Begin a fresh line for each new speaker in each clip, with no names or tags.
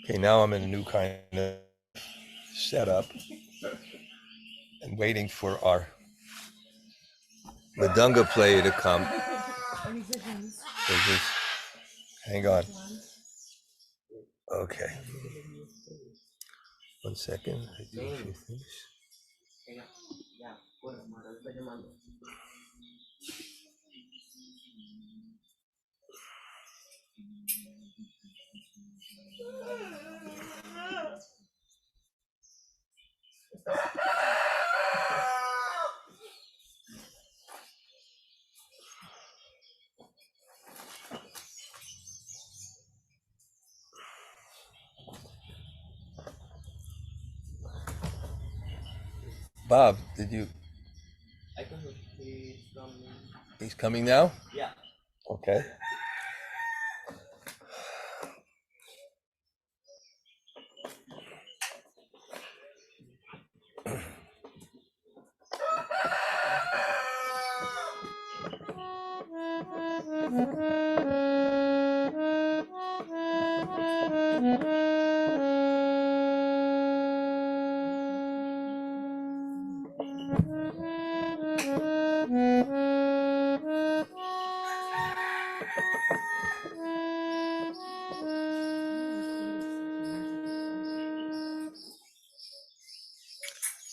Okay, now I'm in a new kind of setup and waiting for our Madunga player to come. So just hang on. Okay. 1 second. I do a few things. Bob, did you?
I can he's coming.
He's coming now?
Yeah.
Okay.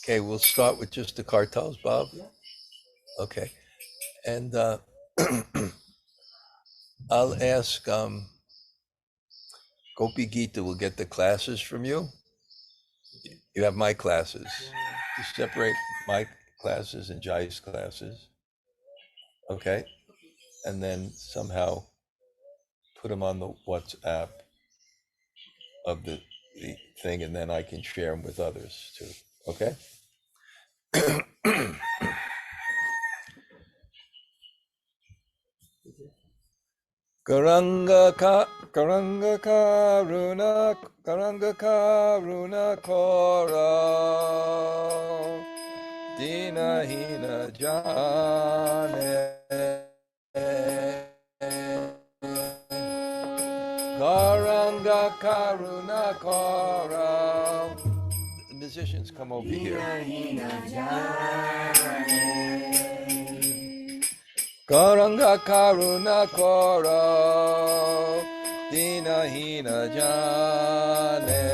Okay, we'll start with just the cartels, Bob. Okay. And I'll ask Gopi Gita will get the classes from you. You have my classes. You separate my classes and Jai's classes. Okay. And then somehow put them on the WhatsApp of the thing, and then I can share them with others too. Okay. Karanga karuna kora dina hina jane karanga karuna kora. The musicians come over here. Karanga karuna kora dina hina jane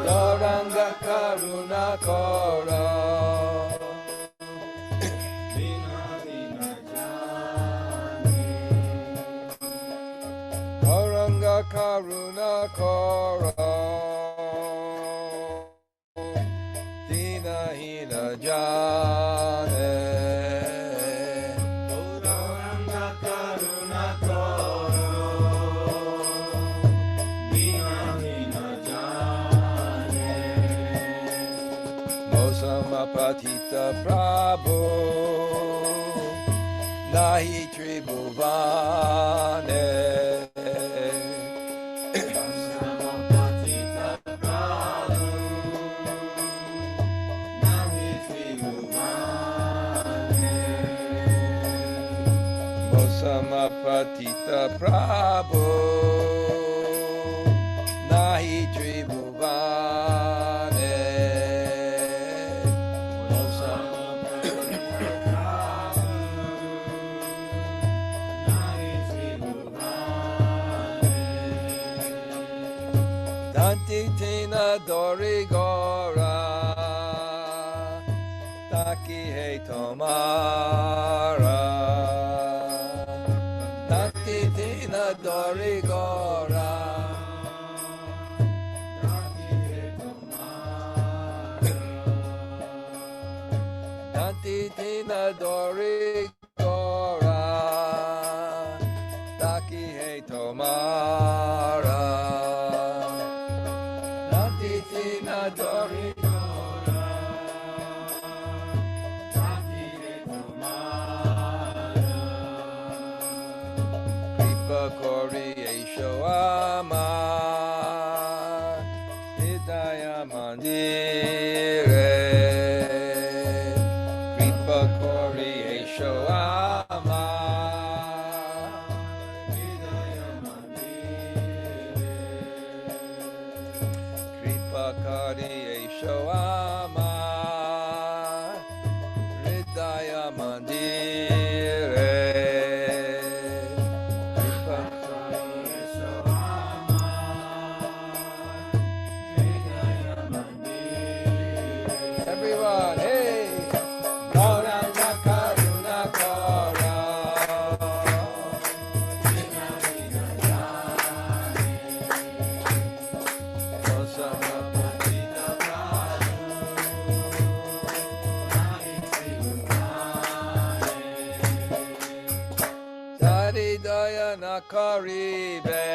Karanga karuna kora dina hina jane Karanga karuna kora dina hina jane Patita Prabhu Nahi Tribhuvane Patita Prabhu Nahi Tribhuvane Mosama Patita Prabhu Nahi Tribhuvane Tina Dorigora Taki He Tomara Taki Tina Dorigora Taki He Tomara Taki Tina Dorigora Taki He Tomara Kripa Kori Esho Amar Hidaya Mandire Kripa Kori Esho Amar Hidaya Mandire everyone, hey! Gauranga Karuna Kara Dari Daya Nakaribe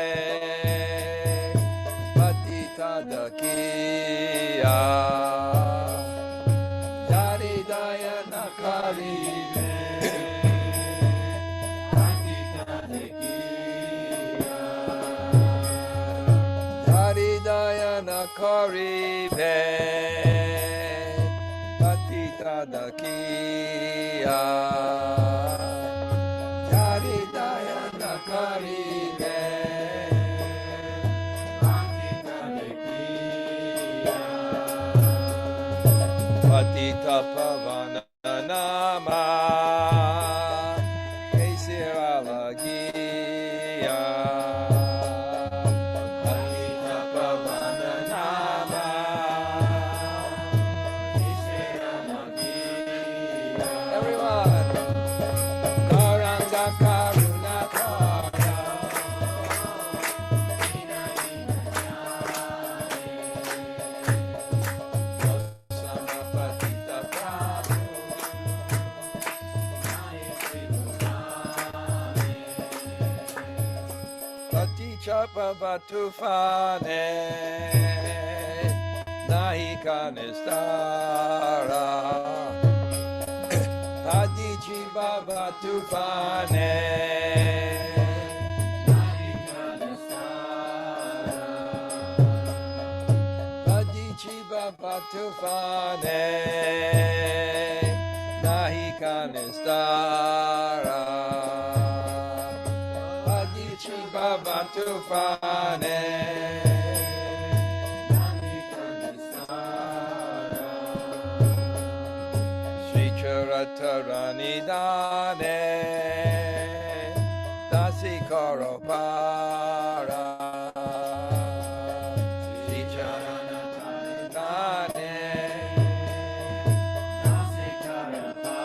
Patita Dakiya Dari Daya Nakaribe Patita Dakiya Dari Daya Nakaribe Patita Dakiya Patita Pavana Nama Kesira Giya Patita Pavana Nama Kesira Giya everyone Gauranga Karuna Kara Pavatufane Nahika Nistara Padichi Bavatufane Nahika Nistara Padichi Bavatufane Nahika Nistara Bavatufane Sri Charatarani Dane Dasi Karopara Sri Charatarani Dane Dasi Karopara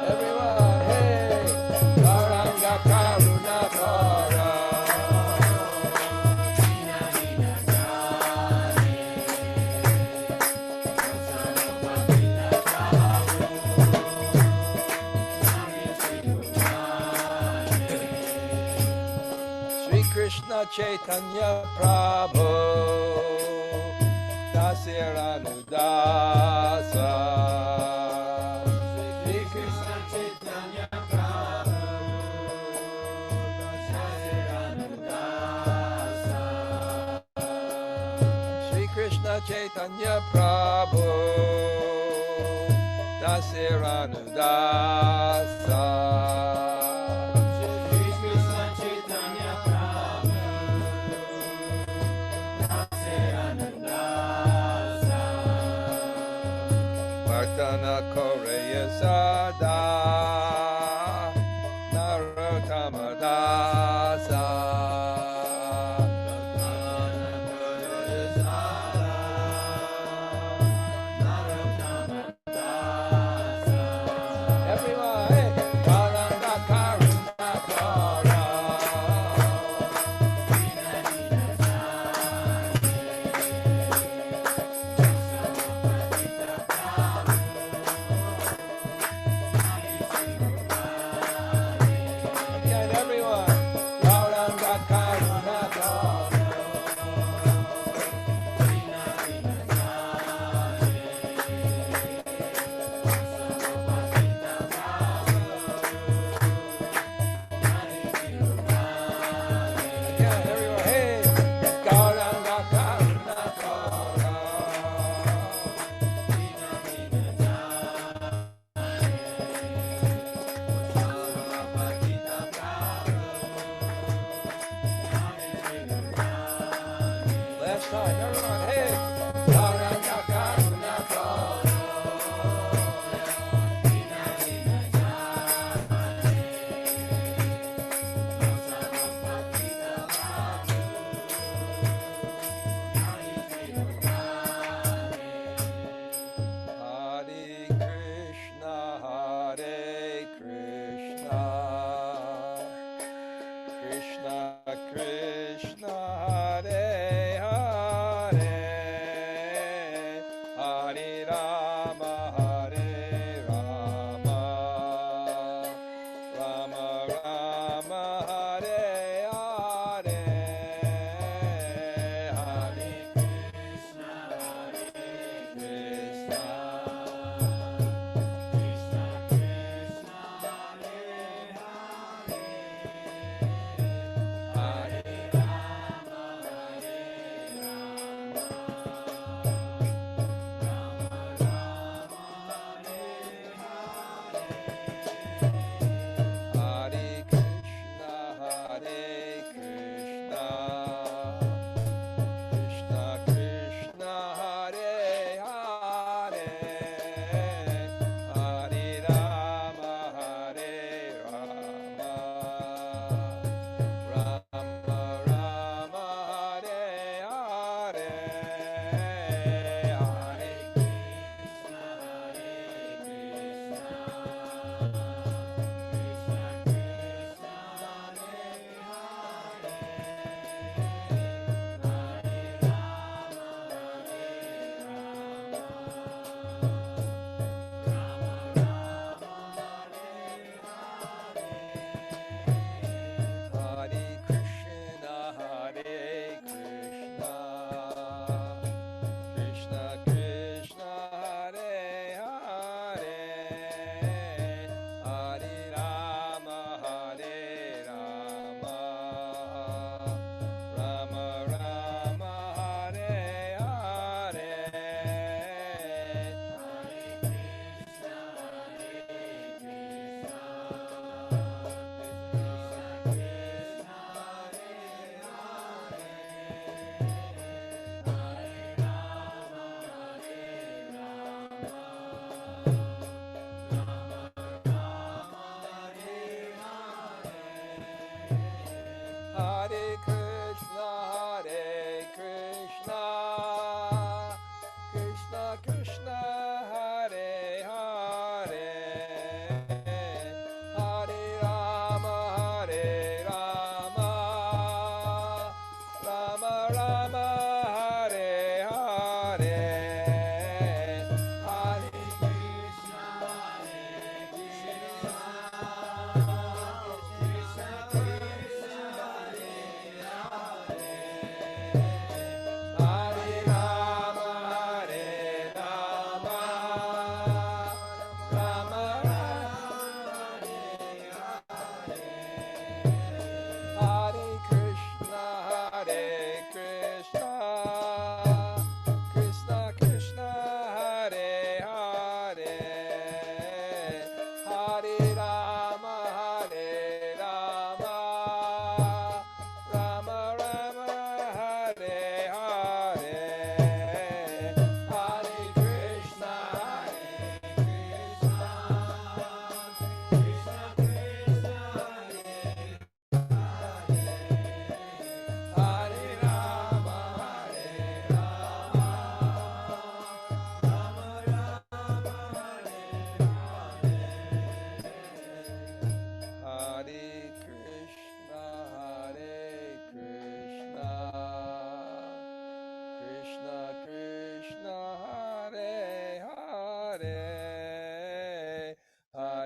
everyone, hey! Gauranga Karuna Kara Krishna Chaitanya Prabhu Dasiranudasa Sri Krishna Chaitanya Prabhu Dasiranudasa Sri Krishna Chaitanya Prabhu Dasiranudasa Vartana Koreya Sada Narottama Dasa every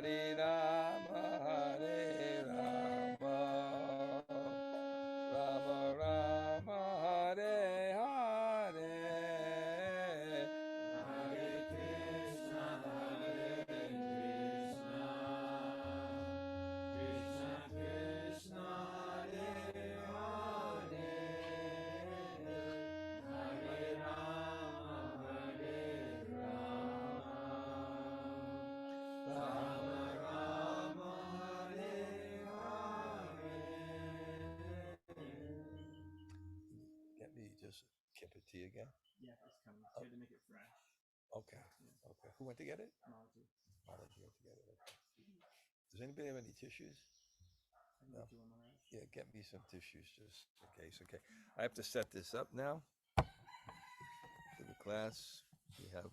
Hare Rama, Hare Rama, Rama Rama, Hare Hare, Hare Krishna, Krishna Krishna, Hare Hare, Hare Rama, Hare Rama, Rama Rama, Hare Hare. Get me just a cup of tea again.
Yeah, it's coming. It's good to make it fresh.
Okay. Okay. Who went to get it?
Technology.
Malachi went to get it. Okay. Does anybody have any tissues? No. Yeah, get me some tissues just in case. Okay. I have to set this up now for the class. We have.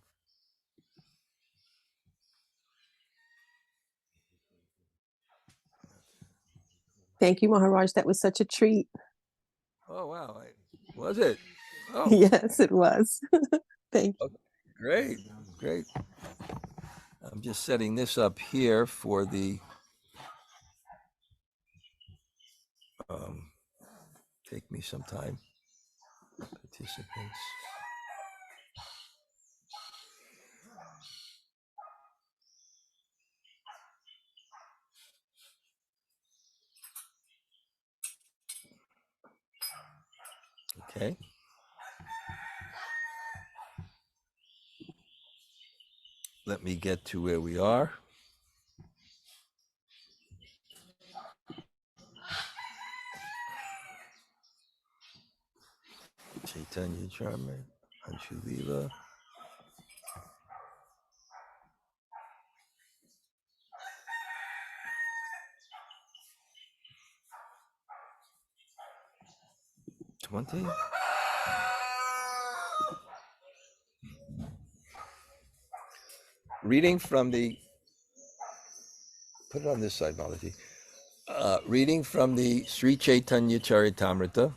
Thank you, Maharaj. That was such a treat.
Oh, wow. Was it? Oh.
Yes, it was. Thank you.
Okay. Great. Great. I'm just setting this up here for the take me some time. Participants. Okay. Let me get to where we are. Chaitanya Charma, Anshulila. Twenty. Reading from the. Put it on this side, Malachi. Reading from the Sri Chaitanya Charitamrita.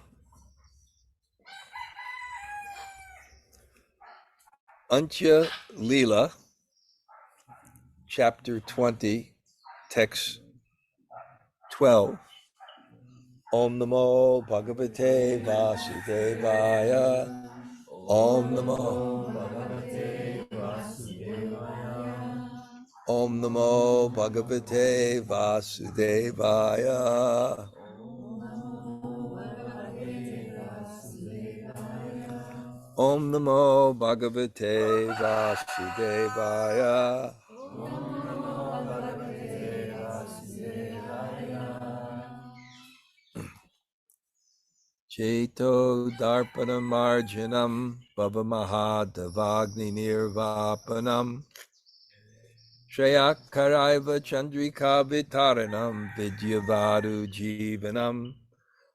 Antya Leela, chapter 20, text 12. Om Namo Bhagavate Vasudevaya. Om Namo Bhagavate Vasudevaya. Om Namo Bhagavate Vasudevaya. Om Namo Bhagavate Vasudevaya. Cheto Darpanam Marjanam Bhavamahadavagni Nirvapanam Shreyakaraiva Chandrika Vitaranam Vidyavadu Jivanam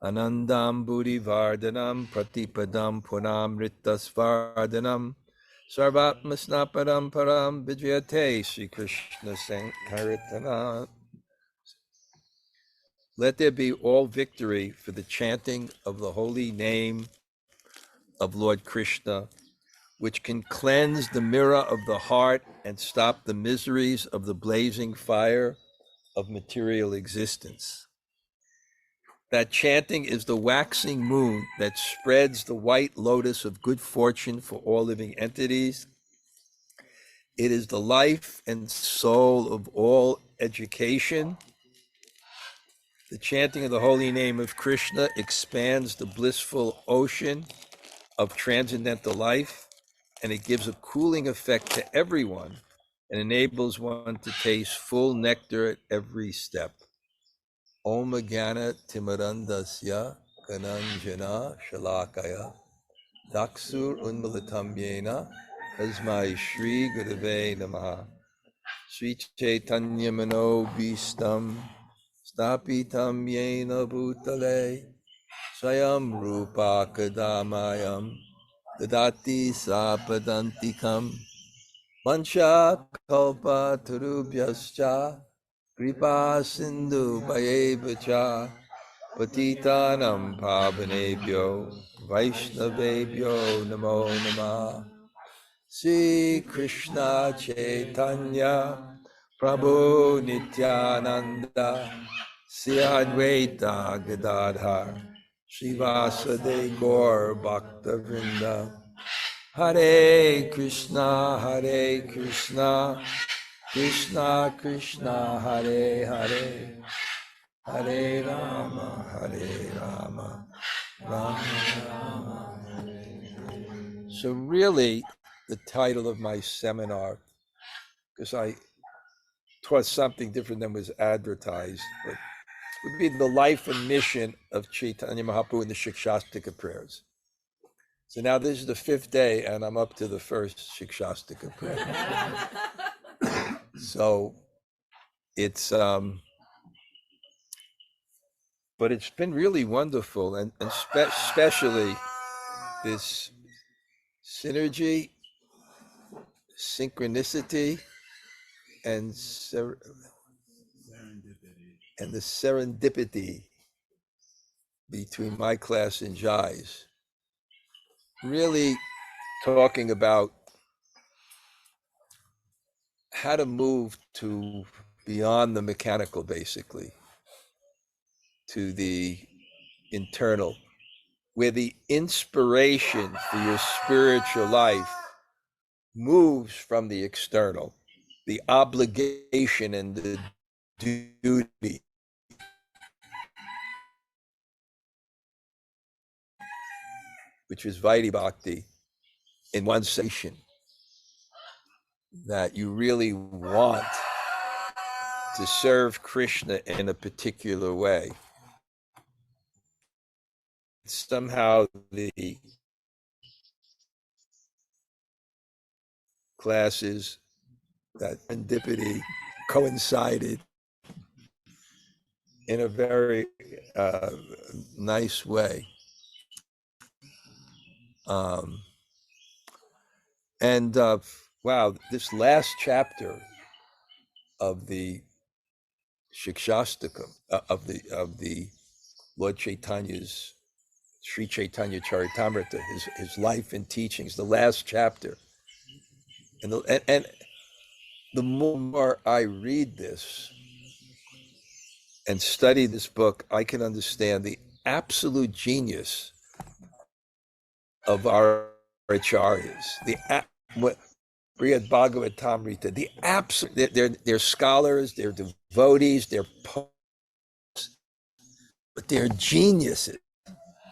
Anandam Buddhivardhanam Pratipadam Punamritasvardhanam Sarvatmasnapadam Param Vijayate Sri Krishna Sankirtana. Let there be all victory for the chanting of the holy name of Lord Krishna, which can cleanse the mirror of the heart and stop the miseries of the blazing fire of material existence. That chanting is the waxing moon that spreads the white lotus of good fortune for all living entities. It is the life and soul of all education. The chanting of the holy name of Krishna expands the blissful ocean of transcendental life, and it gives a cooling effect to everyone and enables one to taste full nectar at every step. Om Jnana Timarandasya Kananjana Shalakaya Daksur Unmilitam Yena Tasmai Shri Gurave Namaha Sri Chaitanya Mano Bhistam Stapitam Yena Bhutale Swayam Rupa Kadamayam Dadati Sapadantikam Mancha Kalpa Tarubhyascha Kripa Sindhu Bhayevacha Patitanam Pavanebhyo Vaishnavebhyo Namo Namah. Sri Krishna Chaitanya Prabhu Nityananda, Sri Advaita Gadadhar, Srivasade Gaur Bhaktavrinda, Hare Krishna, Krishna Krishna, Hare Hare, Hare Rama, Rama Rama. So really, the title of my seminar, because I taught something different than was advertised, but would be the life and mission of Chaitanya Mahaprabhu in the Shikshastika prayers. So now this is the 5th day, and I'm up to the first Shikshastika prayer. So it's but it's been really wonderful, and especially this synergy, synchronicity, and the serendipity between my class and Jai's. Really talking about how to move to beyond the mechanical, basically, to the internal, where the inspiration for your spiritual life moves from the external, the obligation and the duty, which is Vaidhi Bhakti, in one station, that you really want to serve Krishna in a particular way. Somehow the classes, that serendipity coincided in a very nice way. Wow, this last chapter of the Shikshastakam, of the Lord Chaitanya's Sri Chaitanya Charitamrita, his life and teachings, the last chapter. And the more I read this and study this book, I can understand the absolute genius of our acharyas, Brihad Bhagavatamrita, the absolute, they're scholars, they're devotees, they're poets, but they're geniuses.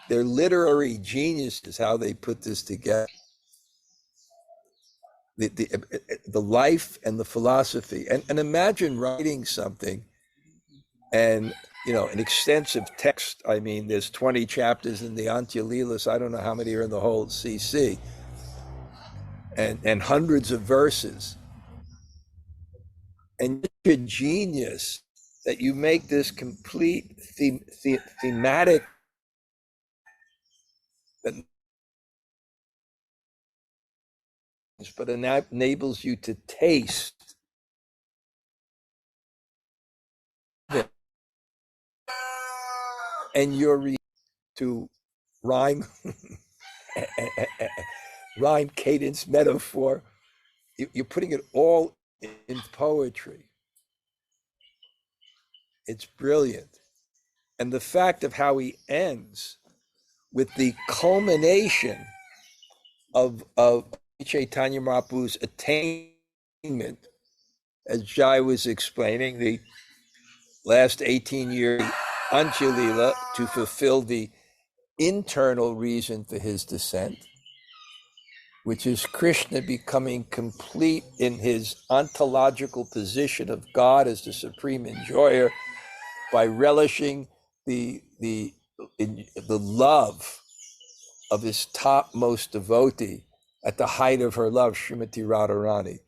They're literary geniuses, how they put this together. The life and the philosophy. And imagine writing something and, an extensive text. I mean, there's 20 chapters in the Antya Leelas. I don't know how many are in the whole CC. And hundreds of verses. And you're a genius that you make this complete thematic, but it enables you to taste it. And you're to rhyme, rhyme, cadence, metaphor. You're putting it all in poetry. It's brilliant. And the fact of how he ends with the culmination of Chaitanya Mahaprabhu's attainment, as Jai was explaining, the last 18 years Antya Leela to fulfill the internal reason for his descent, which is Krishna becoming complete in his ontological position of God as the supreme enjoyer by relishing the love of his topmost devotee at the height of her love, Srimati Radharani.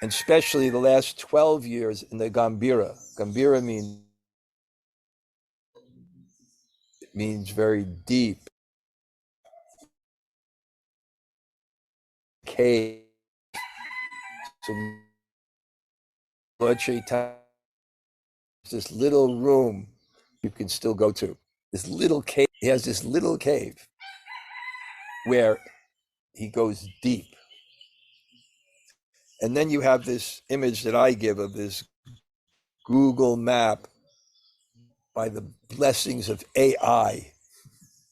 And especially the last 12 years in the Gambhira. Gambhira means very deep. Cave. So Lord Chaitanya, this little room you can still go to. This little cave. He has this little cave where he goes deep. And then you have this image that I give of this Google map by the blessings of AI,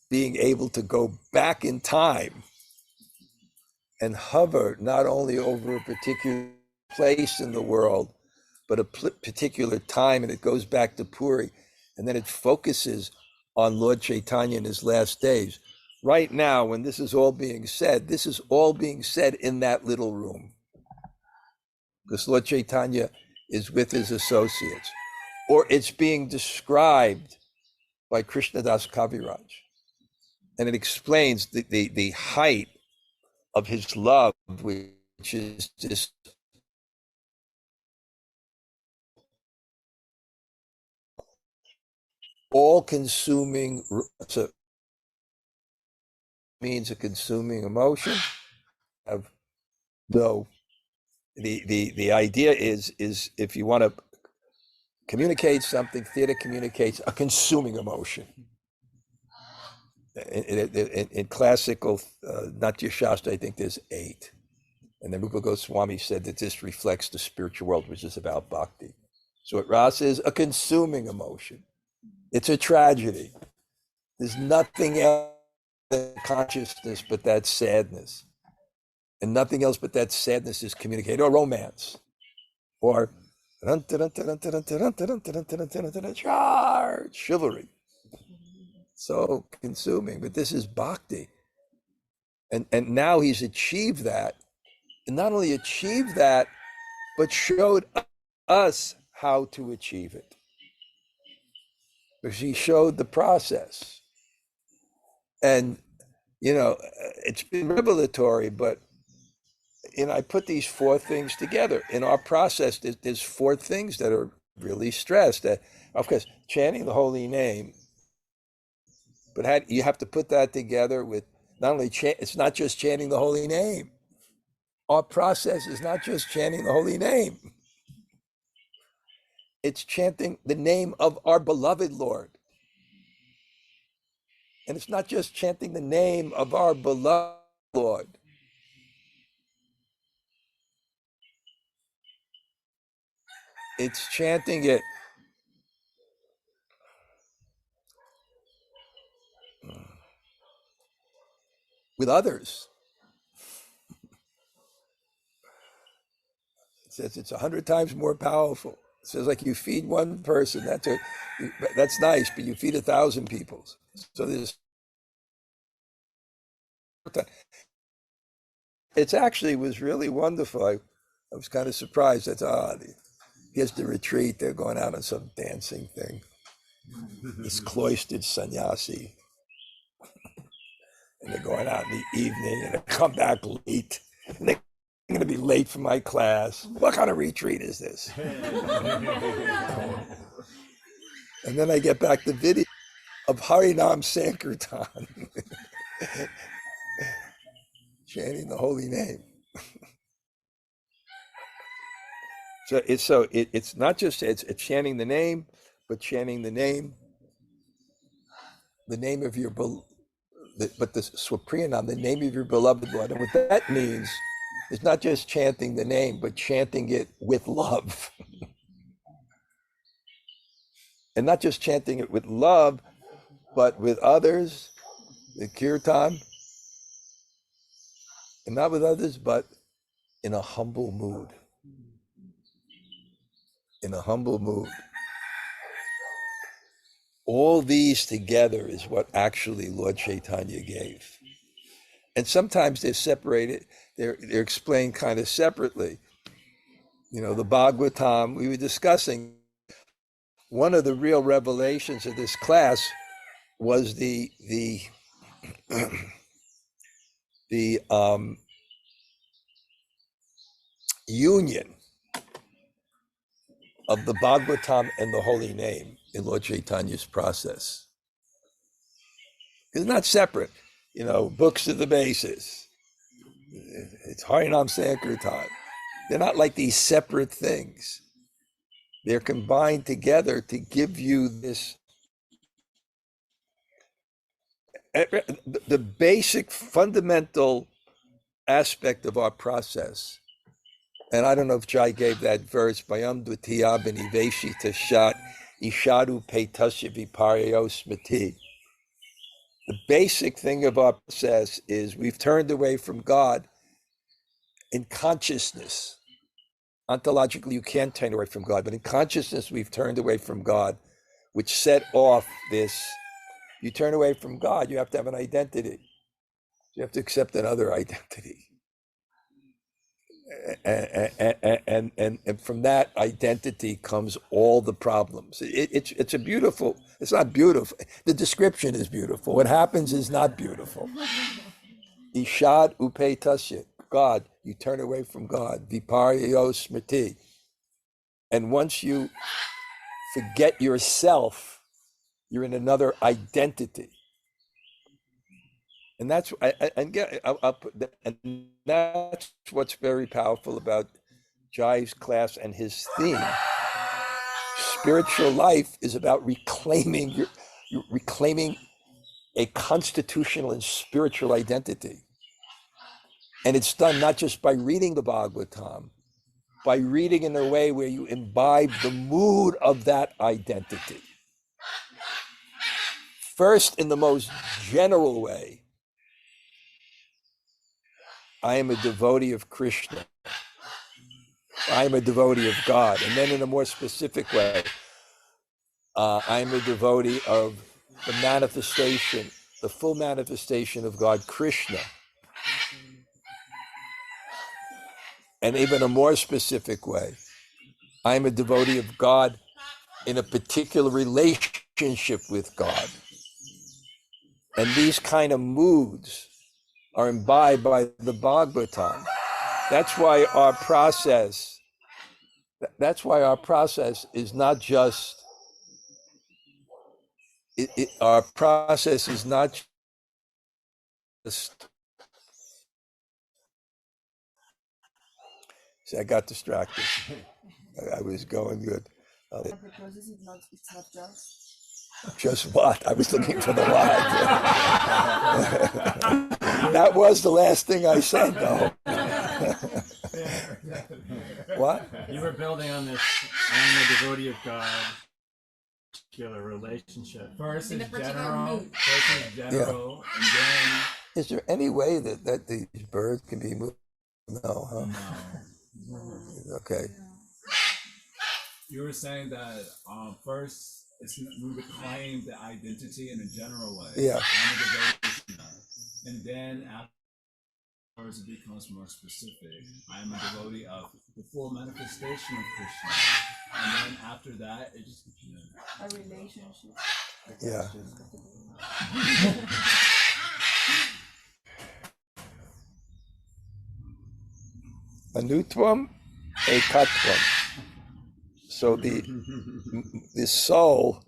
being able to go back in time and hover not only over a particular place in the world, but a particular time, and it goes back to Puri, and then it focuses on Lord Chaitanya in his last days. Right now, when this is all being said, this is all being said in that little room, because Lord Chaitanya is with his associates, or it's being described by Krishna-das Kaviraj. And it explains the height of his love, which is this all-consuming, so means a consuming emotion. Of though the idea is if you want to communicate something, theater communicates a consuming emotion. In classical Natya Shastra, I think there's 8. And then Rupa Goswami said that this reflects the spiritual world, which is about bhakti. So what rasa is a consuming emotion. It's a tragedy. There's nothing else in consciousness but that sadness. And nothing else but that sadness is communicated, or romance, or chivalry. So consuming, but this is bhakti. And now he's achieved that. And not only achieved that, but showed us how to achieve it. Because he showed the process. And, it's been revelatory, but, I put these 4 things together. In our process, there's 4 things that are really stressed. Of course, chanting the holy name, but you have to put that together with not only it's not just chanting the holy name. Our process is not just chanting the holy name. It's chanting the name of our beloved Lord. And it's not just chanting the name of our beloved Lord. It's chanting it with others. It says it's 100 times more powerful. It says like you feed one person, that's nice, but you feed 1,000 people. So it actually was really wonderful. I was kind of surprised that here's the retreat. They're going out on some dancing thing. This cloistered sannyasi. And they're going out in the evening and they come back late. And they're going to be late for my class. What kind of retreat is this? And then I get back the video of Harinam Sankirtan. Chanting the holy name. So it's not just it's chanting the name, but chanting the name of your but the Swapriyanam, the name of your beloved Lord. And what that means is not just chanting the name, but chanting it with love. And not just chanting it with love, but with others, the kirtan, and not with others, but in a humble mood. In a humble mood. All these together is what actually Lord Chaitanya gave. And sometimes they're separated, they're explained kind of separately. The Bhagavatam, we were discussing, one of the real revelations of this class was the union of the Bhagavatam and the holy name in Lord Chaitanya's process. It's not separate. Books are the basis. It's Harinam Sankirtan. They're not like these separate things. They're combined together to give you this. The basic fundamental aspect of our process And I don't know if Jai gave that verse, Bayam Dvitiya Biniveshi Tashat Ishadu Petasya Viparyo Smiti. The basic thing of our process is we've turned away from God in consciousness. Ontologically, you can't turn away from God, but in consciousness, we've turned away from God, which set off this. You turn away from God, you have to have an identity. You have to accept another identity. And from that identity comes all the problems. It's a beautiful, it's not beautiful. The description is beautiful. What happens is not beautiful. Ishad upe tasya, God, you turn away from God. Viparyo smriti. And once you forget yourself, you're in another identity. And that's and that's what's very powerful about Jai's class and his theme. Spiritual life is about reclaiming reclaiming a constitutional and spiritual identity. And it's done not just by reading the Bhagavatam, by reading in a way where you imbibe the mood of that identity. First, in the most general way, I am a devotee of Krishna. I am a devotee of God. And then in a more specific way, I am a devotee of the manifestation, the full manifestation of God, Krishna. And even a more specific way, I am a devotee of God in a particular relationship with God. And these kind of moods are imbibed by the Bhagavatam. That's why our process is not just, our process is not just, see, I got distracted. I was going good.
The process is not, it's not
Just what? I was looking for the what. That was the last thing I said, though. What?
You were building on this, I am a devotee of God, particular relationship. First is general, and then...
Is there any way that these birds can be moved? No, huh?
No.
Okay.
You were saying that first we reclaim the identity in a general way.
Yeah.
And then afterwards it becomes more specific. I am a devotee of the full manifestation of Krishna. And then after that, it just
a relationship.
Yeah. Anutvam ekatvam. So the soul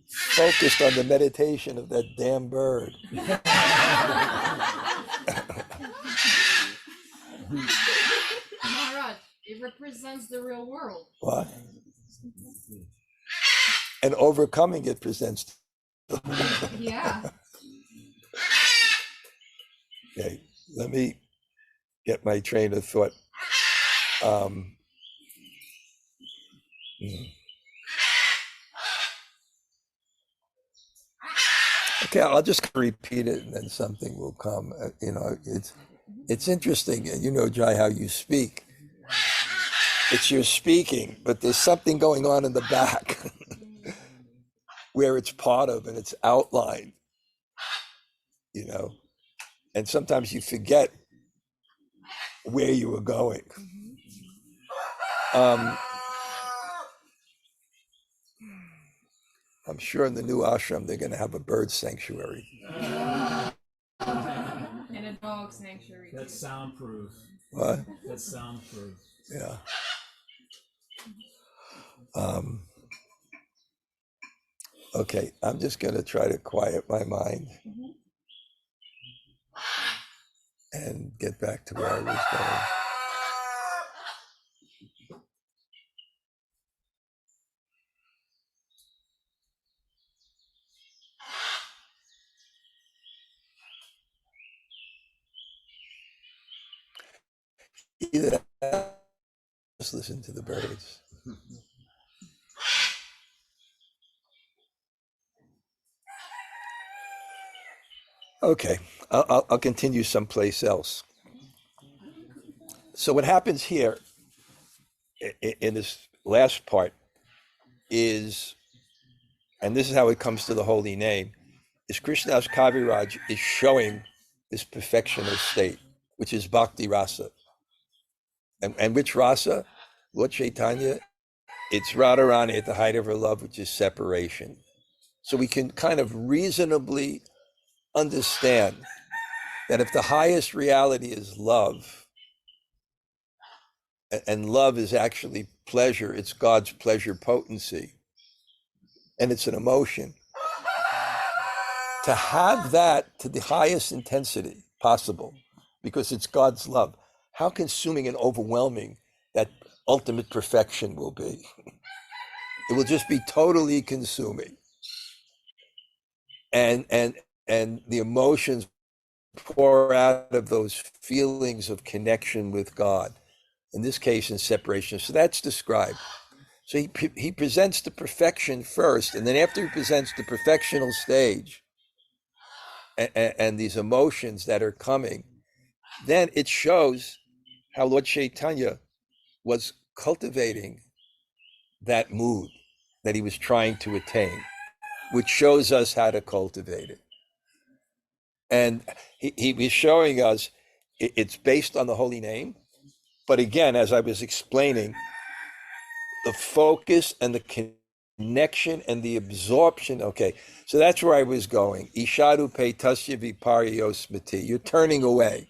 focused on the meditation of that damn bird.
Maharaj, it represents the real world.
What? And overcoming it presents.
Yeah.
Okay, let me get my train of thought. Okay, I'll just repeat it and then something will come. It's interesting, Jai, how you speak. It's your speaking, but there's something going on in the back where it's part of and it's outlined, and sometimes you forget where you were going. I'm sure in the new ashram they're going to have a bird sanctuary.
And a dog sanctuary.
that's soundproof.
What?
That's soundproof.
Yeah. Okay, I'm just going to try to quiet my mind and get back to where I was going. Either listen to the birds. Okay, I'll continue someplace else. So what happens here in this last part is, and this is how it comes to the holy name, is Krishna's Kaviraj is showing this perfectional state, which is bhakti rasa. And which rasa? Lord Chaitanya, it's Radharani at the height of her love, which is separation. So we can kind of reasonably understand that if the highest reality is love, and love is actually pleasure, it's God's pleasure potency, and it's an emotion, to have that to the highest intensity possible, because it's God's love, how consuming and overwhelming that ultimate perfection will be. It will just be totally consuming. And the emotions pour out of those feelings of connection with God, in this case in separation. So that's described. So he presents the perfection first, and then after he presents the perfectional stage and these emotions that are coming, then it shows how Lord Chaitanya was cultivating that mood that he was trying to attain, which shows us how to cultivate it. And he was showing us it's based on the holy name. But again, as I was explaining, the focus and the connection and the absorption. Okay, so that's where I was going. Ishadu pe tasya viparyosmati. You're turning away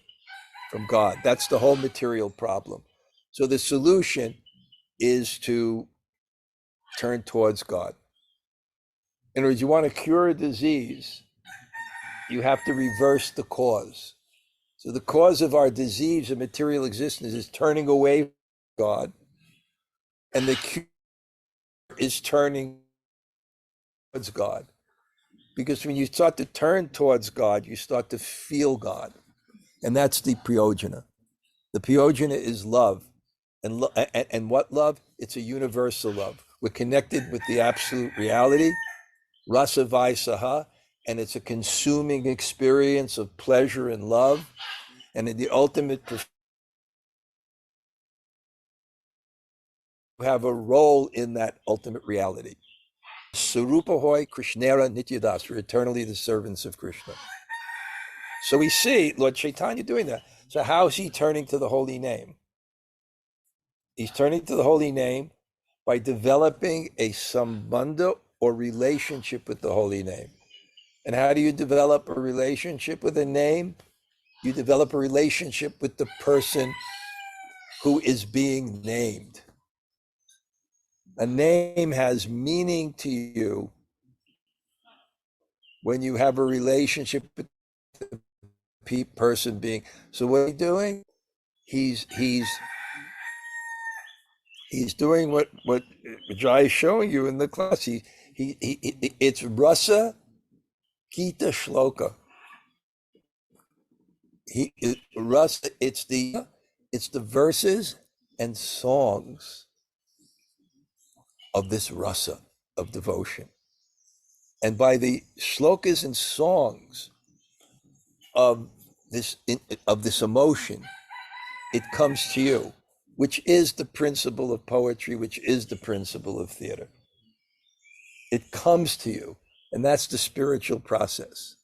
from God. That's the whole material problem. So the solution is to turn towards God. In other words, you want to cure a disease, you have to reverse the cause. So the cause of our disease and material existence is turning away from God, and the cure is turning towards God. Because when you start to turn towards God, you start to feel God. And that's the priyojana. The priyojana is love. And what love? It's a universal love. We're connected with the absolute reality, rasa vaisaha, and it's a consuming experience of pleasure and love. And in the ultimate, you have a role in that ultimate reality. Sarupa hoy Krishnera Nityadas, we're eternally the servants of Krishna. So we see Lord Chaitanya doing that. So how is he turning to the holy name? He's turning to the holy name by developing a sambandha or relationship with the holy name. And how do you develop a relationship with a name? You develop a relationship with the person who is being named. A name has meaning to you when you have a relationship with the person being. So what he's doing? He's doing what Jai is showing you in the class. It's rasa gita shloka. Rasa. It's the verses and songs of this rasa of devotion. And by the shlokas and songs of this emotion, it comes to you, which is the principle of poetry, which is the principle of theater. It comes to you, and that's the spiritual process.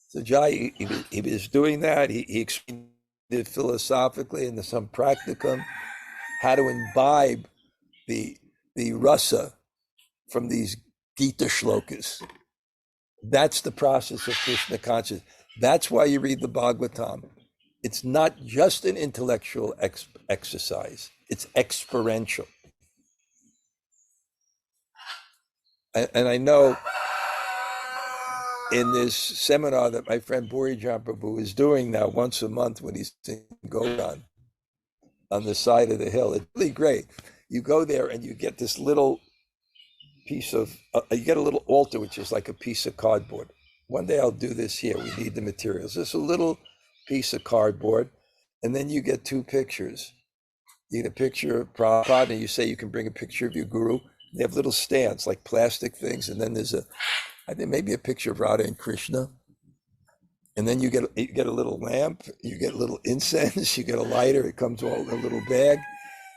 So Jai, he was doing that. He explained it philosophically and some practicum, how to imbibe the rasa from these Gita shlokas. That's the process of Krishna consciousness. That's why you read the Bhagavatam. It's not just an intellectual exercise. It's experiential. And I know in this seminar that my friend Burijan Prabhu is doing now once a month when he's in Godan on the side of the hill, it's really great. You go there and you get this little piece of, you get a little altar, which is like a piece of cardboard. One day I'll do this here. We need the materials. Just a little piece of cardboard. And then you get two pictures. You get a picture of Prabhupada and you say you can bring a picture of your guru. They have little stands, like plastic things. And then there's I think maybe a picture of Radha and Krishna. And then you get a little lamp, you get a little incense, you get a lighter, it comes all in a little bag.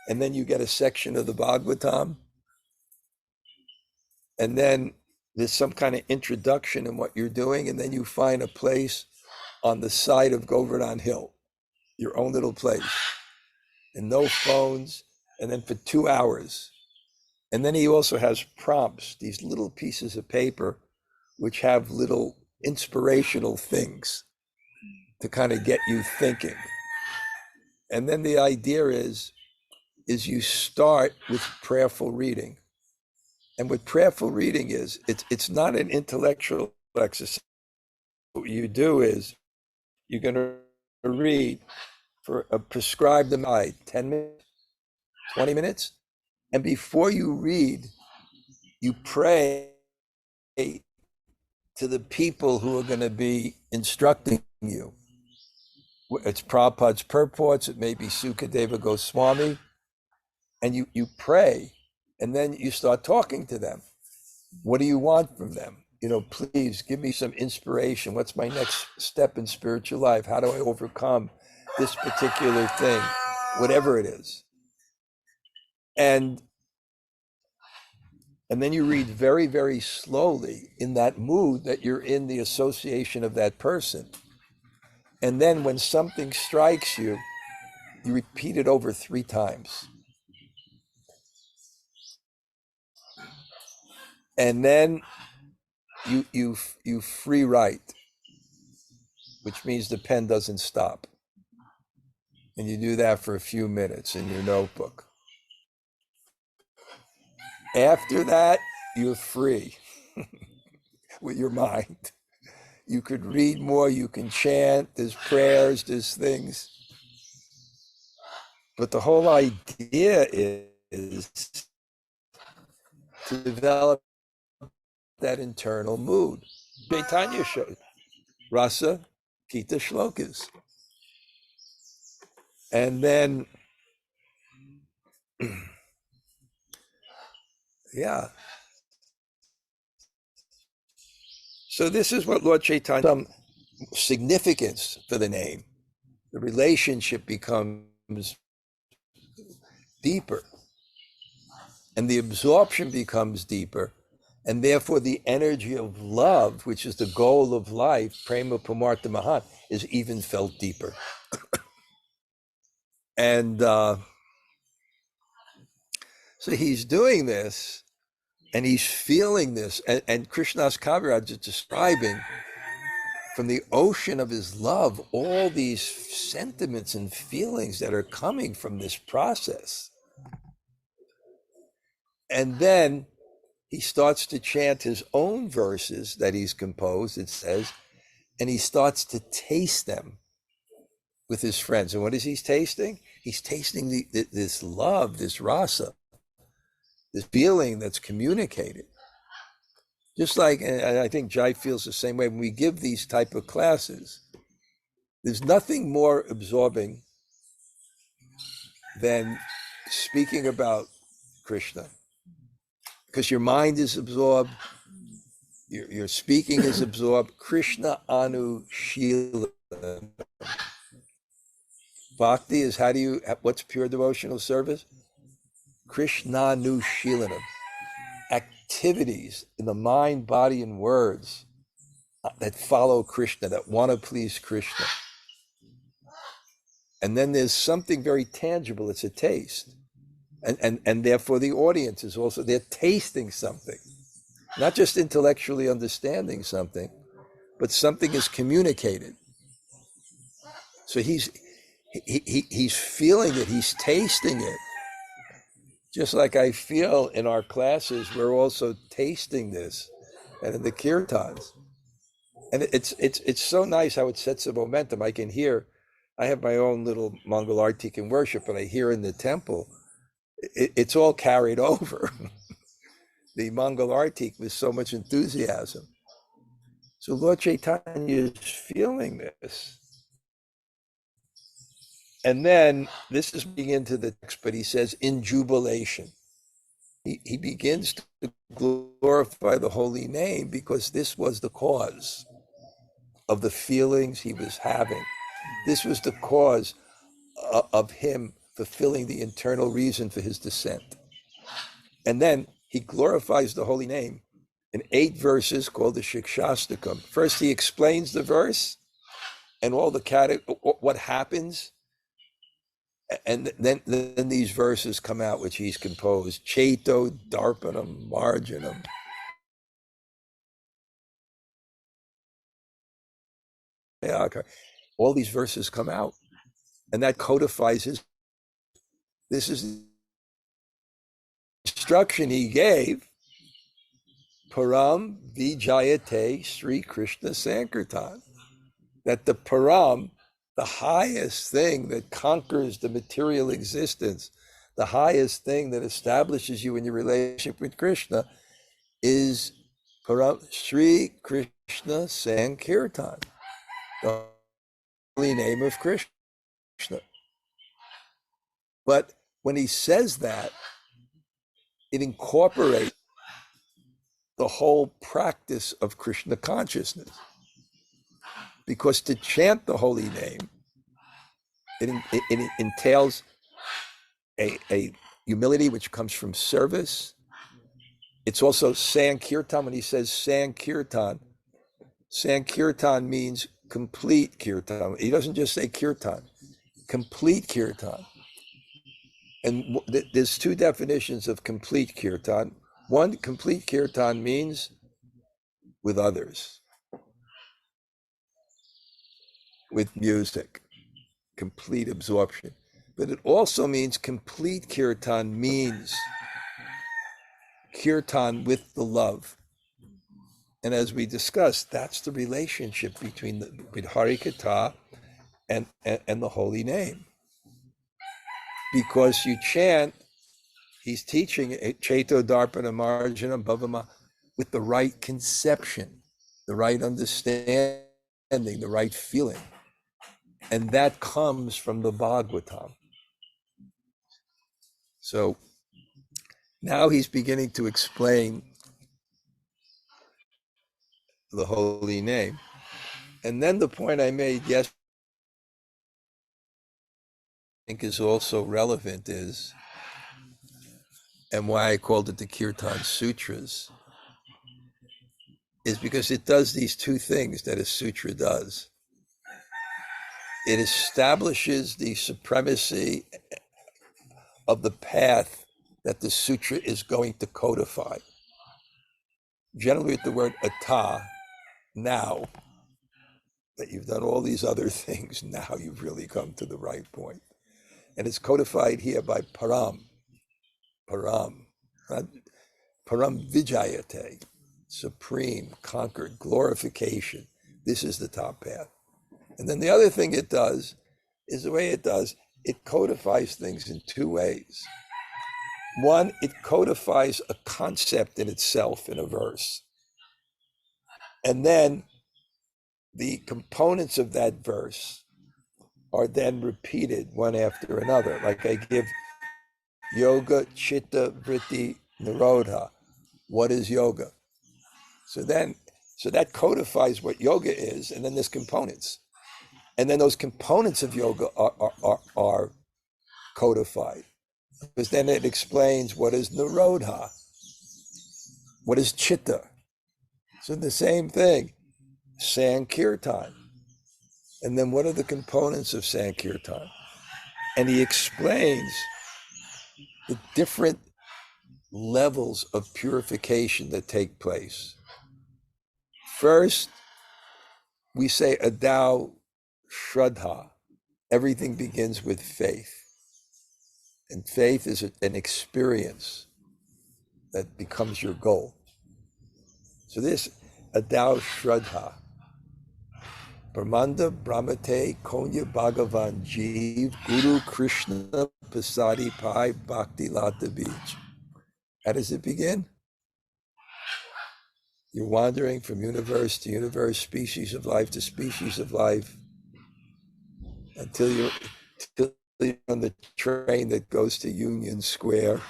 And then you get a section of the Bhagavatam. And then there's some kind of introduction in what you're doing. And then you find a place on the side of Govardhan Hill, your own little place, and no phones. And then for 2 hours. And then he also has prompts, these little pieces of paper, which have little inspirational things to kind of get you thinking. And then the idea is you start with prayerful reading. And what prayerful reading is, it's not an intellectual exercise. What you do is you're going to read for a prescribed amount, 10 minutes, 20 minutes. And before you read, you pray to the people who are going to be instructing you. It's Prabhupada's purports, it may be Sukadeva Goswami, and you pray, and then you start talking to them. What do you want from them? Please give me some inspiration. What's my next step in spiritual life? How do I overcome this particular thing? Whatever it is. And then you read very, very slowly in that mood that you're in, the association of that person. And then when something strikes you, you repeat it over 3 times. And then you free write, which means the pen doesn't stop. And you do that for a few minutes in your notebook. After that, you're free with your mind. You could read more, you can chant, there's prayers, there's things. But the whole idea is to develop that internal mood. Chaitanya showed Rasa Gita Shlokas. And then, yeah. So this is what Lord Chaitanya, some significance for the name. The relationship becomes deeper. And the absorption becomes deeper. And therefore the energy of love, which is the goal of life, Prema Pamartha Mahan, is even felt deeper. And so he's doing this, and he's feeling this, and Krishna's Kaviraj is describing from the ocean of his love all these sentiments and feelings that are coming from this process. And then he starts to chant his own verses that he's composed, it says, and he starts to taste them with his friends. And what is he tasting? He's tasting this love, this rasa, this feeling that's communicated. Just like, and I think Jai feels the same way, when we give these type of classes, there's nothing more absorbing than speaking about Krishna. Because your mind is absorbed, your speaking is absorbed. Krishna Anu Shila. Bhakti is what's pure devotional service? Krishna Nu Shilanam. Activities in the mind, body, and words that follow Krishna, that want to please Krishna. And then there's something very tangible, it's a taste. And therefore the audience is also, they're tasting something. Not just intellectually understanding something, but something is communicated. So he's feeling it, he's tasting it. Just like I feel in our classes, we're also tasting this, and in the kirtans. And it's so nice how it sets a momentum. I can hear, I have my own little Mangal Artik in worship, but I hear in the temple, it's all carried over. The Mangal Artik with so much enthusiasm. So Lord Chaitanya is feeling this. And then this is being into the text, but he says in jubilation. He begins to glorify the holy name because this was the cause of the feelings he was having. This was the cause of him fulfilling the internal reason for his descent. And then he glorifies the holy name in 8 verses called the Shikshastakam. First, he explains the verse and all the what happens. And then these verses come out, which he's composed. Cheto, Darpanam, Marjanam. All these verses come out. And that codifies his. This is the instruction he gave. Param Vijayate Sri Krishna Sankirtan. That the Param, the highest thing that conquers the material existence, the highest thing that establishes you in your relationship with Krishna is Param Sri Krishna Sankirtan, the holy name of Krishna. But when he says that, it incorporates the whole practice of Krishna consciousness. Because to chant the holy name, it entails a humility which comes from service. It's also Sankirtan. When he says Sankirtan, Sankirtan means complete kirtan. He doesn't just say kirtan, complete kirtan. And there's 2 definitions of complete kirtan. One, complete kirtan means with others, with music, complete absorption. But it also means complete kirtan means kirtan with the love. And as we discussed, that's the relationship between with Harikatha and the holy name. Because you chant, he's teaching Cheto Darpana Marjana Bhavama with the right conception, the right understanding, the right feeling. And that comes from the Bhagavatam. So now he's beginning to explain the holy name. And then the point I made yesterday, I think is also relevant is, and why I called it the Kirtan Sutras, is because it does these 2 things that a sutra does. It establishes the supremacy of the path that the sutra is going to codify. Generally with the word ata, now that you've done all these other things, now you've really come to the right point. And it's codified here by param, param vijayate, supreme, conquered, glorification. This is the top path. And then the other thing it does is the way it does, it codifies things in 2 ways. One, it codifies a concept in itself in a verse. And then the components of that verse are then repeated one after another. Like I give yoga, chitta, vritti, nirodha. What is yoga? So that codifies what yoga is, and then there's components. And then those components of yoga are codified. Because then it explains what is nirodha, what is chitta. So the same thing, Sankirtan. And then what are the components of Sankirtan? And he explains the different levels of purification that take place. First, we say Adau Shraddha. Everything begins with faith. And faith is an experience that becomes your goal. So this Adau Shraddha. Brahmanda Brahmate Konya Bhagavan Jeev Guru Krishna Pasadi Pai Bhakti Lata Beach. How does it begin? You're wandering from universe to universe, species of life to species of life, until on the train that goes to Union Square,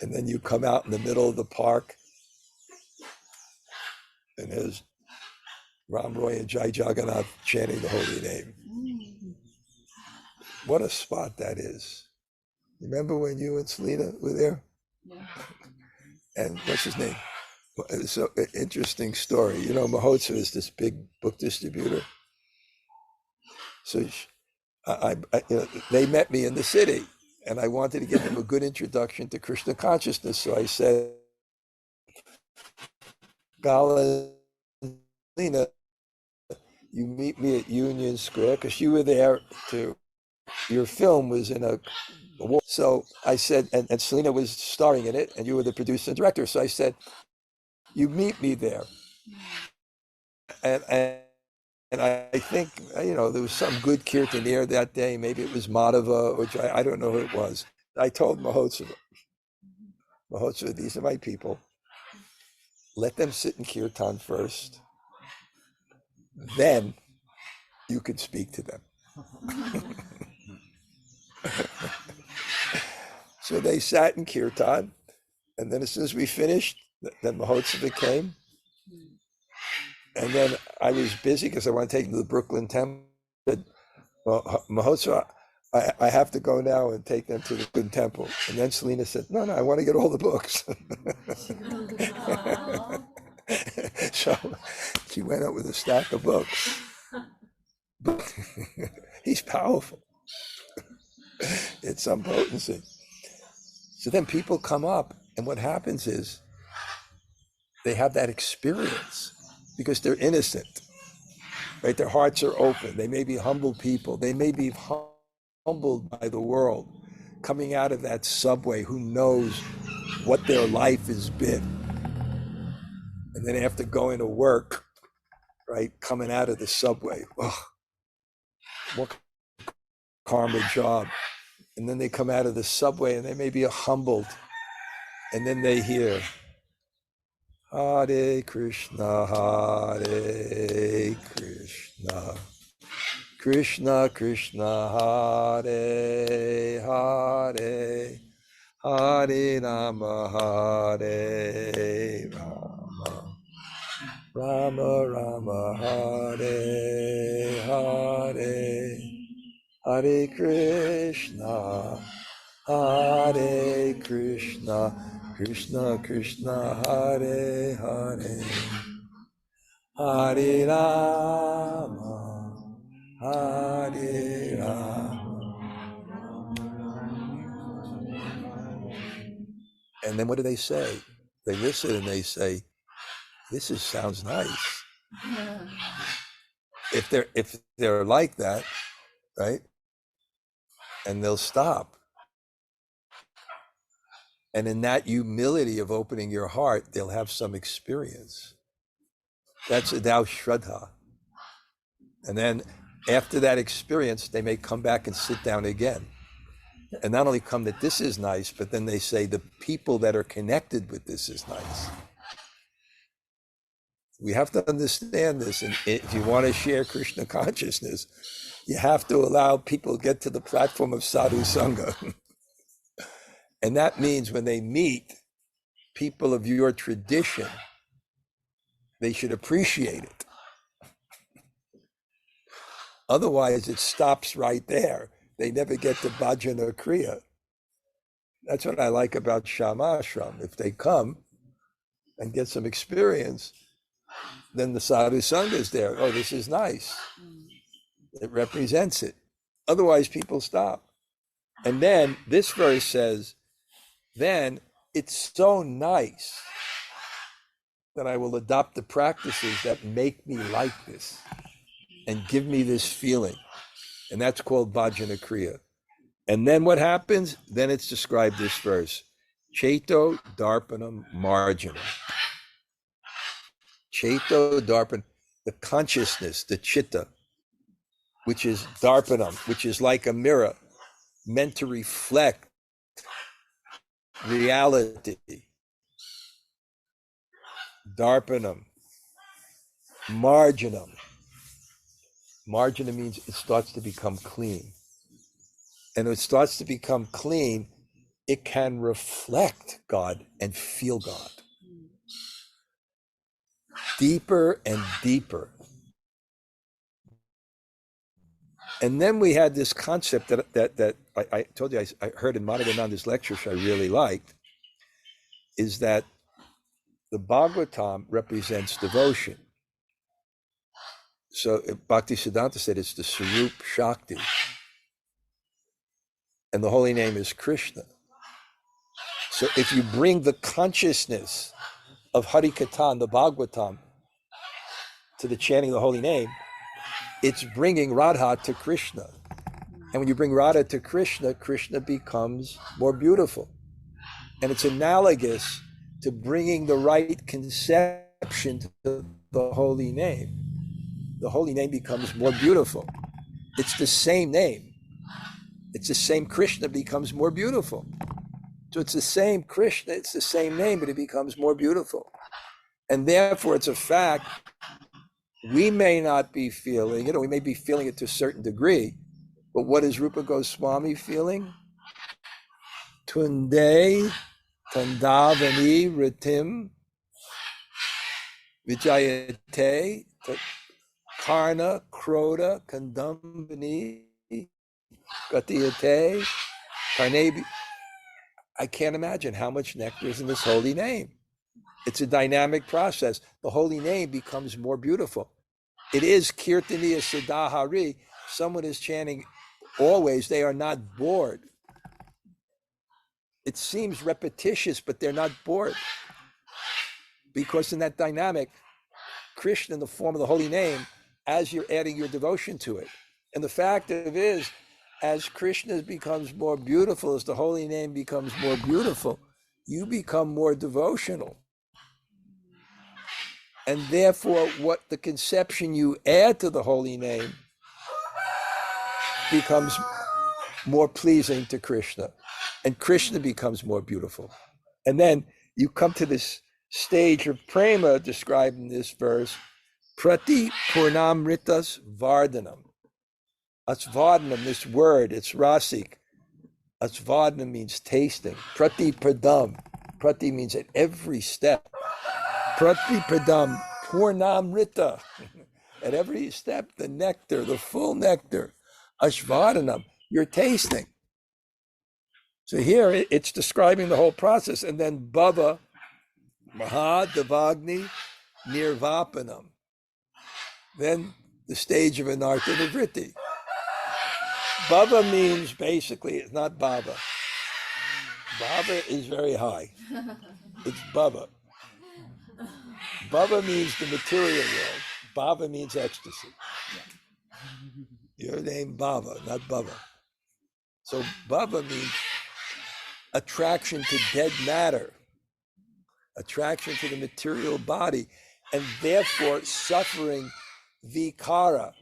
and then you come out in the middle of the park, and there's Ram Roy and Jai Jagannath chanting the holy name. What a spot that is. Remember when you and Selena were there?
Yeah.
And what's his name? So interesting story. You know, Mahotsa is this big book distributor. So they met me in the city, and I wanted to give them a good introduction to Krishna consciousness. So I said, Gala, Selena, you meet me at Union Square, because you were there too. Your film was in a war. So I said, and Selena was starring in it, and you were the producer and director. So I said, you meet me there. And I think, you know, there was some good kirtan there that day. Maybe it was Madhava, which I don't know who it was. I told Mahotsa, these are my people. Let them sit in kirtan first. Then you can speak to them. So they sat in kirtan, and then as soon as we finished, then Mahotsa came. And then I was busy because I want to take them to the Brooklyn Temple. I said, well, Mahotsa, I have to go now and take them to the Brooklyn Temple. And then Selena said, no, I want to get all the books. So she went up with a stack of books. He's powerful. It's some potency. So then people come up, and what happens is they have that experience because they're innocent, right? Their hearts are open. They may be humble people. They may be humbled by the world. Coming out of that subway, who knows what their life has been. And then after going to work, right, coming out of the subway, what karma job. And then they come out of the subway and they may be humbled. And then they hear, Hare Krishna, Hare Krishna, Krishna Krishna, Hare Hare, Hare Rama, Hare Rama, Rama Rama, Hare Hare, Hare Krishna, Hare Krishna, Krishna Krishna, Hare Hare, Hare Rama, Hare Rama. And then what do they say? They listen and they say, sounds nice. If they're like that, right? And they'll stop. And in that humility of opening your heart, they'll have some experience. That's a Dao Shraddha. And then after that experience, they may come back and sit down again. And not only come that this is nice, but then they say the people that are connected with this is nice. We have to understand this. And if you want to share Krishna consciousness, you have to allow people to get to the platform of sadhu sanga. And that means when they meet people of your tradition, they should appreciate it. Otherwise, it stops right there. They never get to bhajana kriya. That's what I like about Shyam Ashram. If they come and get some experience, then the sadhu sangha is there. Oh, this is nice. It represents it. Otherwise, people stop. And then this verse says, then it's so nice that I will adopt the practices that make me like this and give me this feeling. And that's called bhajana kriya. And then what happens? Then it's described this verse. Cheto darpanam marjanam. Cheto darpan, the consciousness, the chitta, which is darpanam, which is like a mirror, meant to reflect reality. Darpanam, marjanam. Marjanam means it starts to become clean. and it starts to become clean, it can reflect God and feel God deeper and deeper. And then we had this concept that I told you I heard in Madhavananda's lecture, which I really liked, is that the Bhagavatam represents devotion. So Bhakti Siddhanta said it's the Sarup Shakti. And the holy name is Krishna. So if you bring the consciousness of Harikatha and the Bhagavatam to the chanting of the holy name, it's bringing Radha to Krishna. And when you bring Radha to Krishna, Krishna becomes more beautiful. And it's analogous to bringing the right conception to the holy name. The holy name becomes more beautiful. It's the same name. It's the same Krishna becomes more beautiful. So it's the same Krishna, it's the same name, but it becomes more beautiful. And therefore, it's a fact, we may not be feeling it, or we may be feeling it to a certain degree, but what is Rupa Goswami feeling? Tunde, Tandavani, Ritim, Vijayate, Karna, Kroda, Kandambani, Gatiyate, Karnebi. I can't imagine how much nectar is in this holy name. It's a dynamic process. The holy name becomes more beautiful. It is Kirtaniya Siddhahari. Someone is chanting always, they are not bored. It seems repetitious, but they're not bored. Because in that dynamic, Krishna in the form of the holy name, as you're adding your devotion to it. And the fact of it is, as Krishna becomes more beautiful, as the holy name becomes more beautiful, you become more devotional. And therefore, what the conception you add to the holy name becomes more pleasing to Krishna. And Krishna becomes more beautiful. And then you come to this stage of prema described in this verse, Prati Purnamritas Vardhanam. Asvadhanam, this word, it's rasik. Asvadhanam means tasting. Prati Pradam. Prati means at every step. Prati Pradam Purnamrita. At every step, the nectar, the full nectar. Ashvadhanam, you're tasting. So here it's describing the whole process. And then Bhava, Mahadavagni, Nirvapanam. Then the stage of Anartha Nivritti. Bhava means basically, it's not Bhava. Bhava is very high. It's Bhava. Bhava means the material world. Bhava means ecstasy. Your name Bhava, not Bhava. So Bhava means attraction to dead matter, attraction to the material body, and therefore suffering vikara.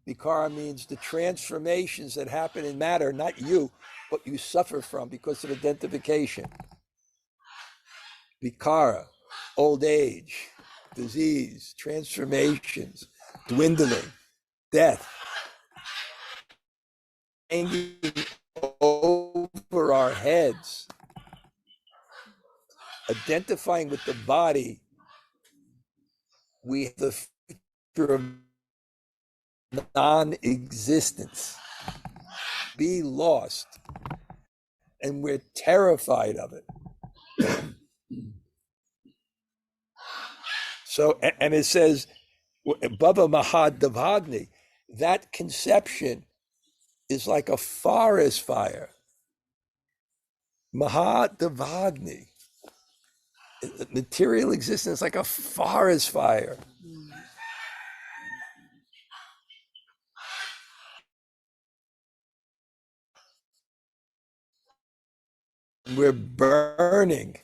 Vikara means the transformations that happen in matter, not you, but you suffer from because of identification. Vikara, old age, disease, transformations, dwindling, death, hanging over our heads, identifying with the body, we have the future of non-existence, be lost, and we're terrified of it. So, and it says, Bhava Mahadavagni, that conception is like a forest fire. Mahadavagni, material existence like a forest fire. We're burning.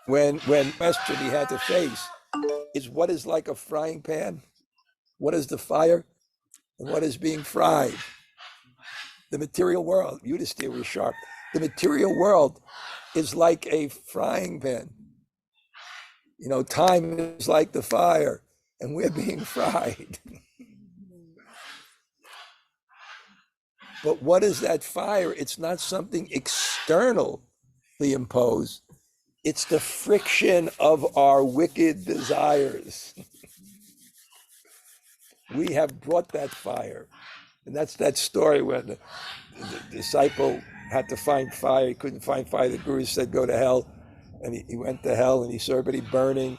When question he had to face is what is like a frying pan? What is the fire? And what is being fried? The material world. Yudhisthira was sharp. The material world is like a frying pan. You know, time is like the fire, and we're being fried. But what is that fire? It's not something externally imposed. It's the friction of our wicked desires. We have brought that fire. And that's that story when the disciple had to find fire. He couldn't find fire. The guru said, go to hell. And he went to hell and he saw everybody burning.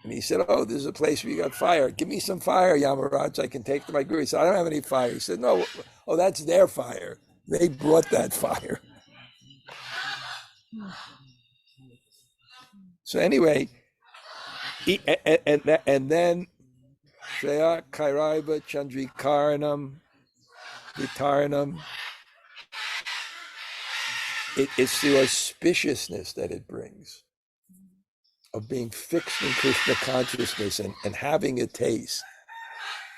And he said, oh, there's a place where you got fire. Give me some fire, Yamaraj. I can take to my guru. He said, I don't have any fire. He said, no, oh, that's their fire. They brought that fire. So anyway, and then Shreya Kairaiva Chandrikaranam Vitaranam. It's the auspiciousness that it brings of being fixed in Krishna consciousness and having a taste.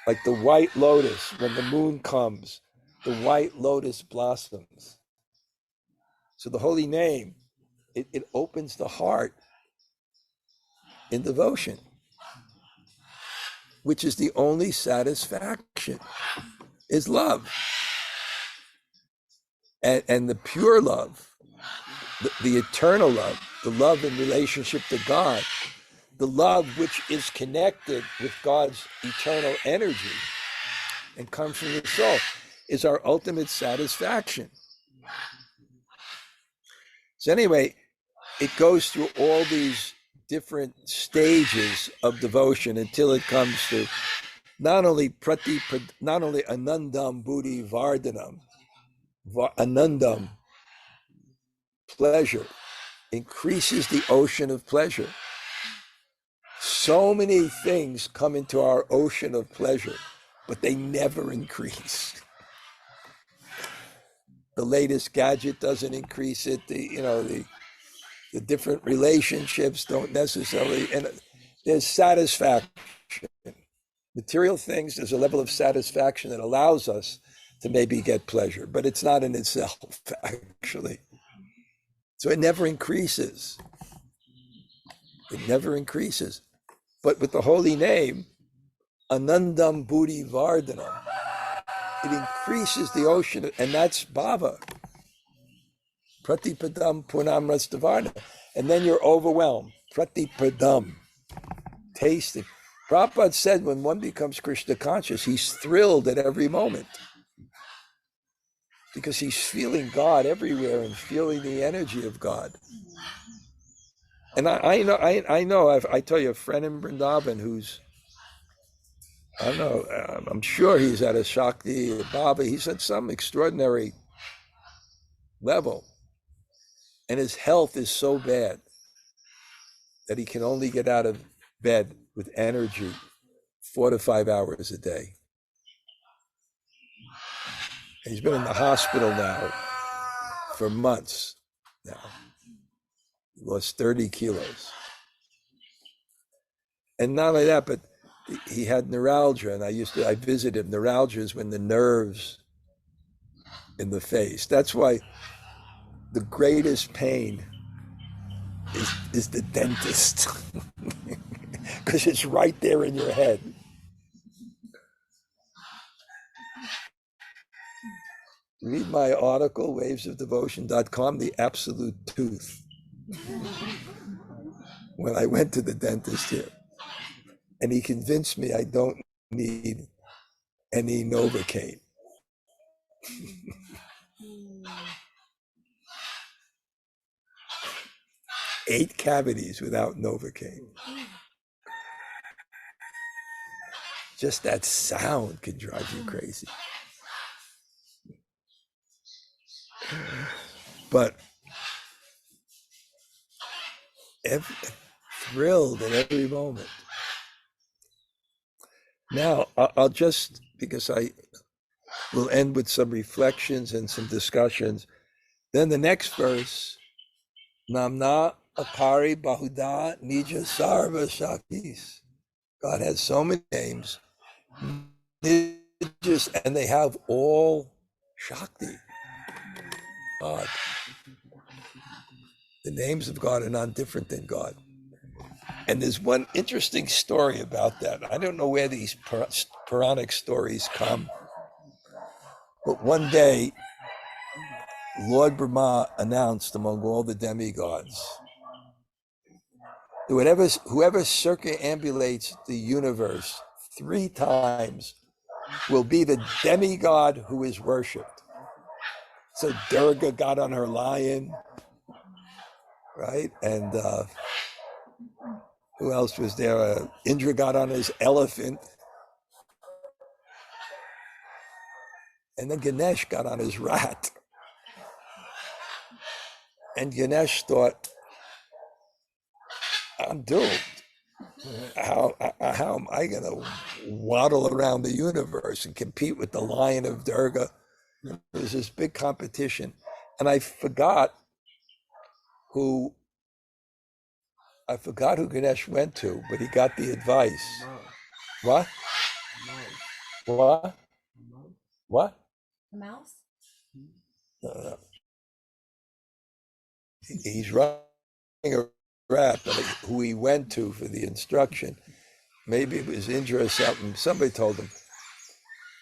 Like the white lotus, when the moon comes, the white lotus blossoms. So the holy name, it opens the heart in devotion, which is the only satisfaction, is love. And the pure love, the eternal love, the love in relationship to God, the love which is connected with God's eternal energy and comes from the soul, is our ultimate satisfaction. So anyway, it goes through all these different stages of devotion until it comes to not only anandam buddhi vardhanam, anandam, pleasure, increases the ocean of pleasure. So many things come into our ocean of pleasure, but they never increase. The latest gadget doesn't increase it. The different relationships don't necessarily, and there's satisfaction. Material things, there's a level of satisfaction that allows us to maybe get pleasure, but it's not in itself, actually. So it never increases. It never increases. But with the holy name, Anandam Buddhi Vardhanam, it increases the ocean, and that's bhava. Pratipadam Punam Rastavarna. And then you're overwhelmed. Pratipadam. Tasting. Prabhupada said when one becomes Krishna conscious, he's thrilled at every moment. Because he's feeling God everywhere and feeling the energy of God. And I know, I tell you, a friend in Vrindavan who's, I don't know, I'm sure he's at a Shakti, a Baba, he's at some extraordinary level. And his health is so bad that he can only get out of bed with energy 4 to 5 hours a day. And he's been in the hospital now for months now. He lost 30 kilos. And not only that, but he had neuralgia, and I visited him. Neuralgia is when the nerves in the face. That's why the greatest pain is the dentist, because it's right there in your head. Read my article, wavesofdevotion.com, The Absolute Tooth. When I went to the dentist here, and he convinced me I don't need any Novocaine. 8 cavities without Novocaine. Just that sound can drive you crazy. But thrilled at every moment. Now, I'll just, because I will end with some reflections and some discussions. Then the next verse, Namna Akari Bahuda Nija Sarva Shaktis. God has so many names, and they have all Shakti. God. The names of God are not different than God. And there's one interesting story about that. I don't know where these Puranic stories come. But one day, Lord Brahma announced among all the demigods, whoever circumambulates the universe 3 times will be the demigod who is worshipped. So Durga got on her lion, right? And who else was there? Indra got on his elephant. And then Ganesh got on his rat. And Ganesh thought, I'm doomed. How am I going to waddle around the universe and compete with the lion of Durga? There's this big competition. And I forgot who Ganesh went to, but he got the advice. What? What? What?
A mouse?
No. He's running a rap, but who he went to for the instruction, maybe it was Indra or something. Somebody told him,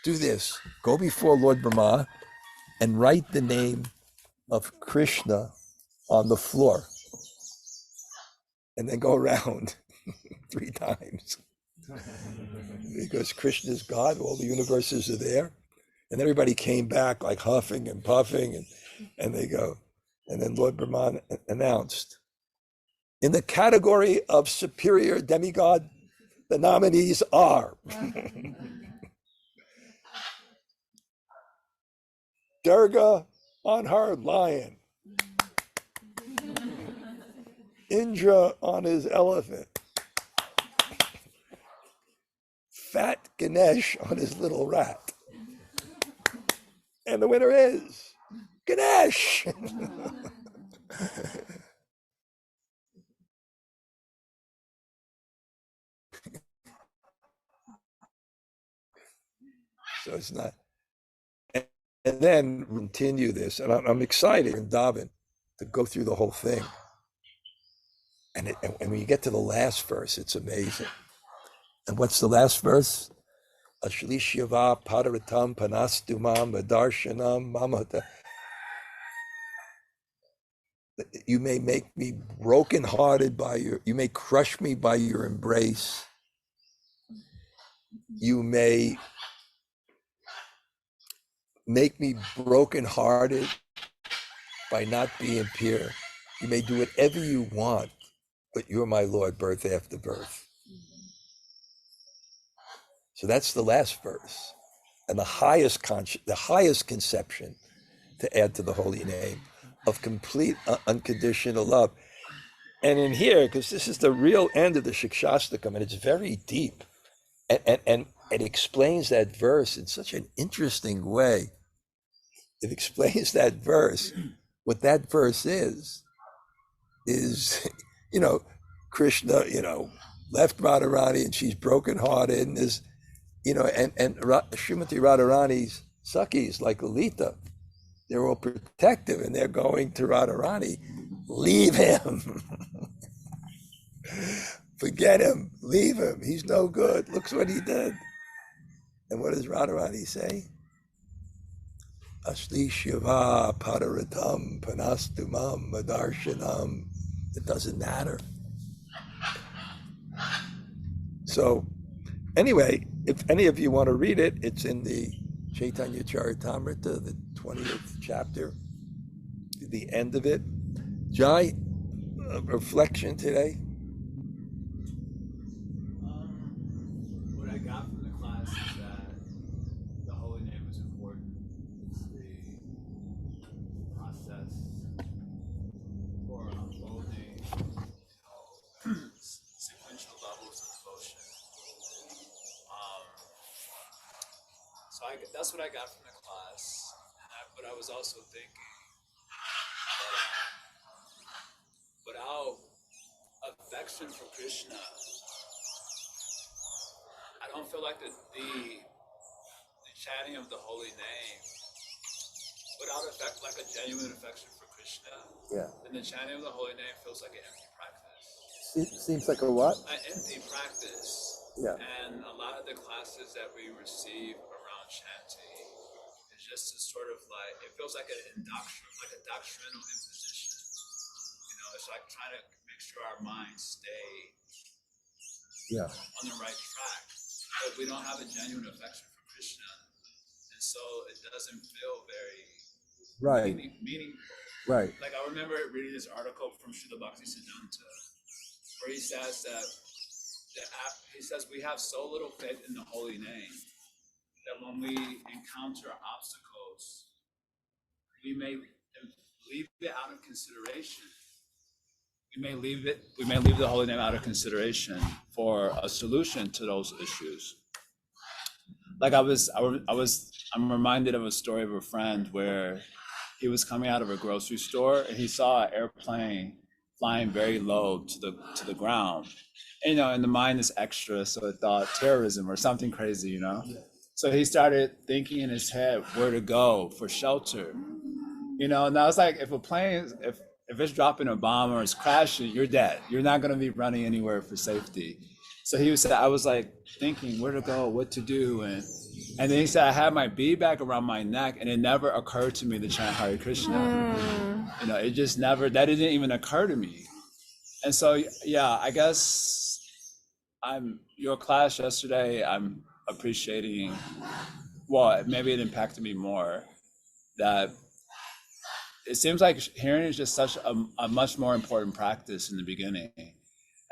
do this, go before Lord Brahma and write the name of Krishna on the floor and then go around 3 times. Because Krishna is God, all the universes are there. And everybody came back like huffing and puffing, and they go. And then Lord Brahma announced, in the category of superior demigod, the nominees are Durga on her lion, Indra on his elephant, Fat Ganesh on his little rat. And the winner is Ganesh. So it's not. And then continue this. And I'm excited in Davin to go through the whole thing. And when you get to the last verse, it's amazing. And what's the last verse? Ashlishyava padaratam panastumam adarshanam mamata. You may make me brokenhearted you may crush me by your embrace. You may make me brokenhearted by not being pure. You may do whatever you want, but you're my Lord, birth after birth. So that's the last verse. And the highest conception to add to the holy name of complete unconditional love. And in here, because this is the real end of the Shikshastakam, and it's very deep, and it explains that verse in such an interesting way. It explains that verse. What that verse is, Krishna, left Radharani and she's brokenhearted, and is, and Srimati Radharani's Sakis, like Lalita, they're all protective, and they're going to Radharani, leave him. Forget him, leave him, he's no good, looks what he did. And what does Radharani say? Ashli Shiva Padaratam Panastumam Madarshanam. It doesn't matter. So anyway, if any of you want to read it, it's in the Chaitanya Charitamrita, the 20th chapter, the end of it. Jai, reflection today?
What I got from the class is that the holy name is important. It's the process for unfolding sequential levels of devotion. That's what I got from the class. But I was also thinking without affection for Krishna, I don't feel like the chanting of the holy name, without like a genuine affection for Krishna, then the chanting of the holy name feels like an empty practice.
It seems like a what?
An empty practice.
Yeah.
And a lot of the classes that we receive around chanting is just to sort of like, it feels like a doctrinal imposition. You know, it's like trying to make sure our minds stay on the right track, but we don't have a genuine affection for Krishna, and so it doesn't feel very meaningful.
Right.
Like, I remember reading this article from Śrīla Dhanurdhara, where he says that we have so little faith in the holy name that when we encounter obstacles, we may leave it out of consideration. We may leave the holy name out of consideration for a solution to those issues. Like I'm reminded of a story of a friend where he was coming out of a grocery store and he saw an airplane flying very low to the ground. And, you know, and the mind is extra, so it thought terrorism or something crazy, you know. So he started thinking in his head where to go for shelter, you know. And I was like, if a plane, if it's dropping a bomb or it's crashing, you're dead. You're not going to be running anywhere for safety. So he said, I was like thinking where to go, what to do, and then he said, I had my bead bag around my neck, and it never occurred to me to chant Hare Krishna. You know, it just never, that didn't even occur to me. And so, yeah, I guess your class yesterday, I'm appreciating, well, maybe it impacted me more, that it seems like hearing is just such a much more important practice in the beginning.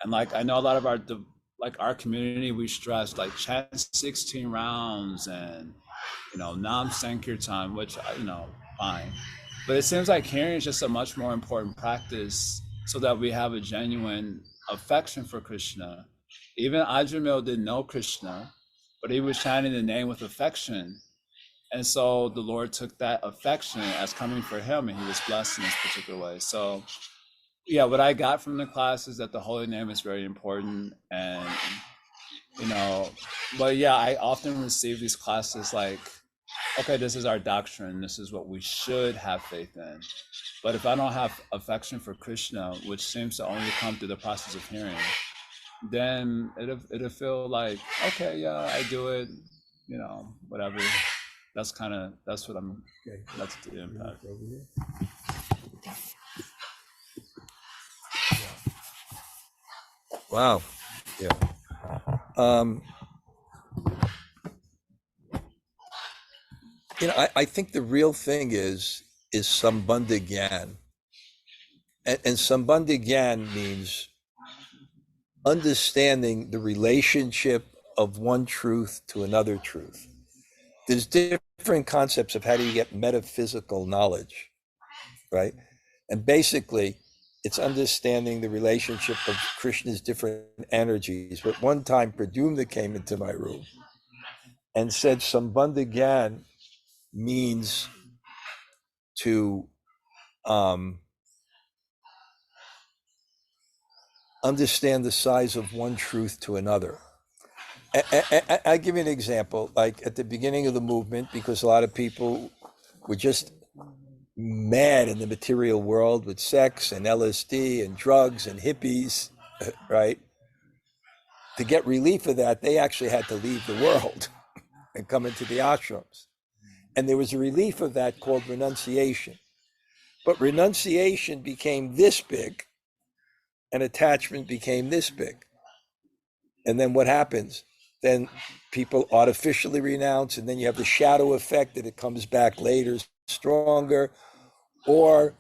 And like, I know a lot of our community, we stress like chant 16 rounds and, you know, Nam Sankirtan, which, you know, fine. But it seems like hearing is just a much more important practice so that we have a genuine affection for Krishna. Even Ajamil didn't know Krishna, but he was chanting the name with affection. And so the Lord took that affection as coming for him, and he was blessed in this particular way. So yeah, what I got from the class is that the holy name is very important. And, you know, but yeah, I often receive these classes like, okay, this is our doctrine. This is what we should have faith in. But if I don't have affection for Krishna, which seems to only come through the process of hearing, then it'll feel like, okay, yeah, I do it, you know, whatever. That's what I'm, that's the impact.
Wow. Yeah. You know, I think the real thing is Sambandha Gyan. And Sambandha Gyan means understanding the relationship of one truth to another truth. There's different concepts of how do you get metaphysical knowledge, right? And basically, it's understanding the relationship of Krishna's different energies. But one time, Pradyumna came into my room and said, Sambandha Gyan means to understand the size of one truth to another. I'll give you an example. Like at the beginning of the movement, because a lot of people were just mad in the material world with sex and LSD and drugs and hippies, right? To get relief of that, they actually had to leave the world and come into the ashrams. And there was a relief of that called renunciation. But renunciation became this big, and attachment became this big. And then what happens? Then people artificially renounce, and then you have the shadow effect that it comes back later stronger. Or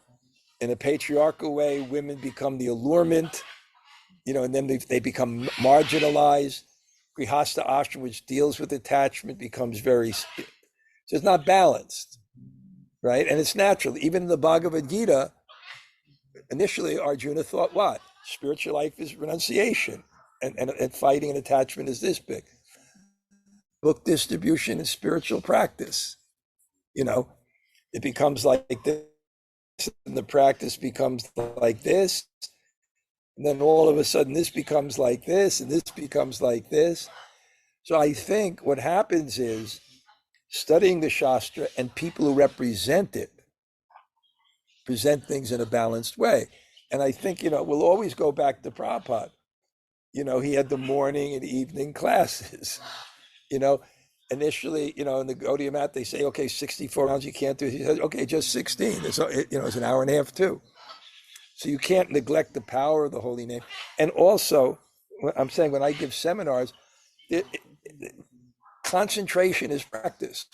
in a patriarchal way, women become the allurement, you know, and then they become marginalized. Grihastha ashram, which deals with attachment, becomes very, so it's not balanced, right? And it's natural. Even in the Bhagavad Gita, initially Arjuna thought what? Spiritual life is renunciation, and fighting and attachment is this big. Book distribution is spiritual practice. You know, it becomes like this, and the practice becomes like this. And then all of a sudden this becomes like this, and this becomes like this. So I think what happens is studying the Shastra and people who represent it present things in a balanced way. And I think, you know, we'll always go back to Prabhupada. You know, he had the morning and evening classes, you know, initially, in the Gaudiya mat, they say, okay, 64 rounds, you can't do it. He said, okay, just 16. It's an hour and a half too. So you can't neglect the power of the holy name. And also, I'm saying when I give seminars, concentration is practice.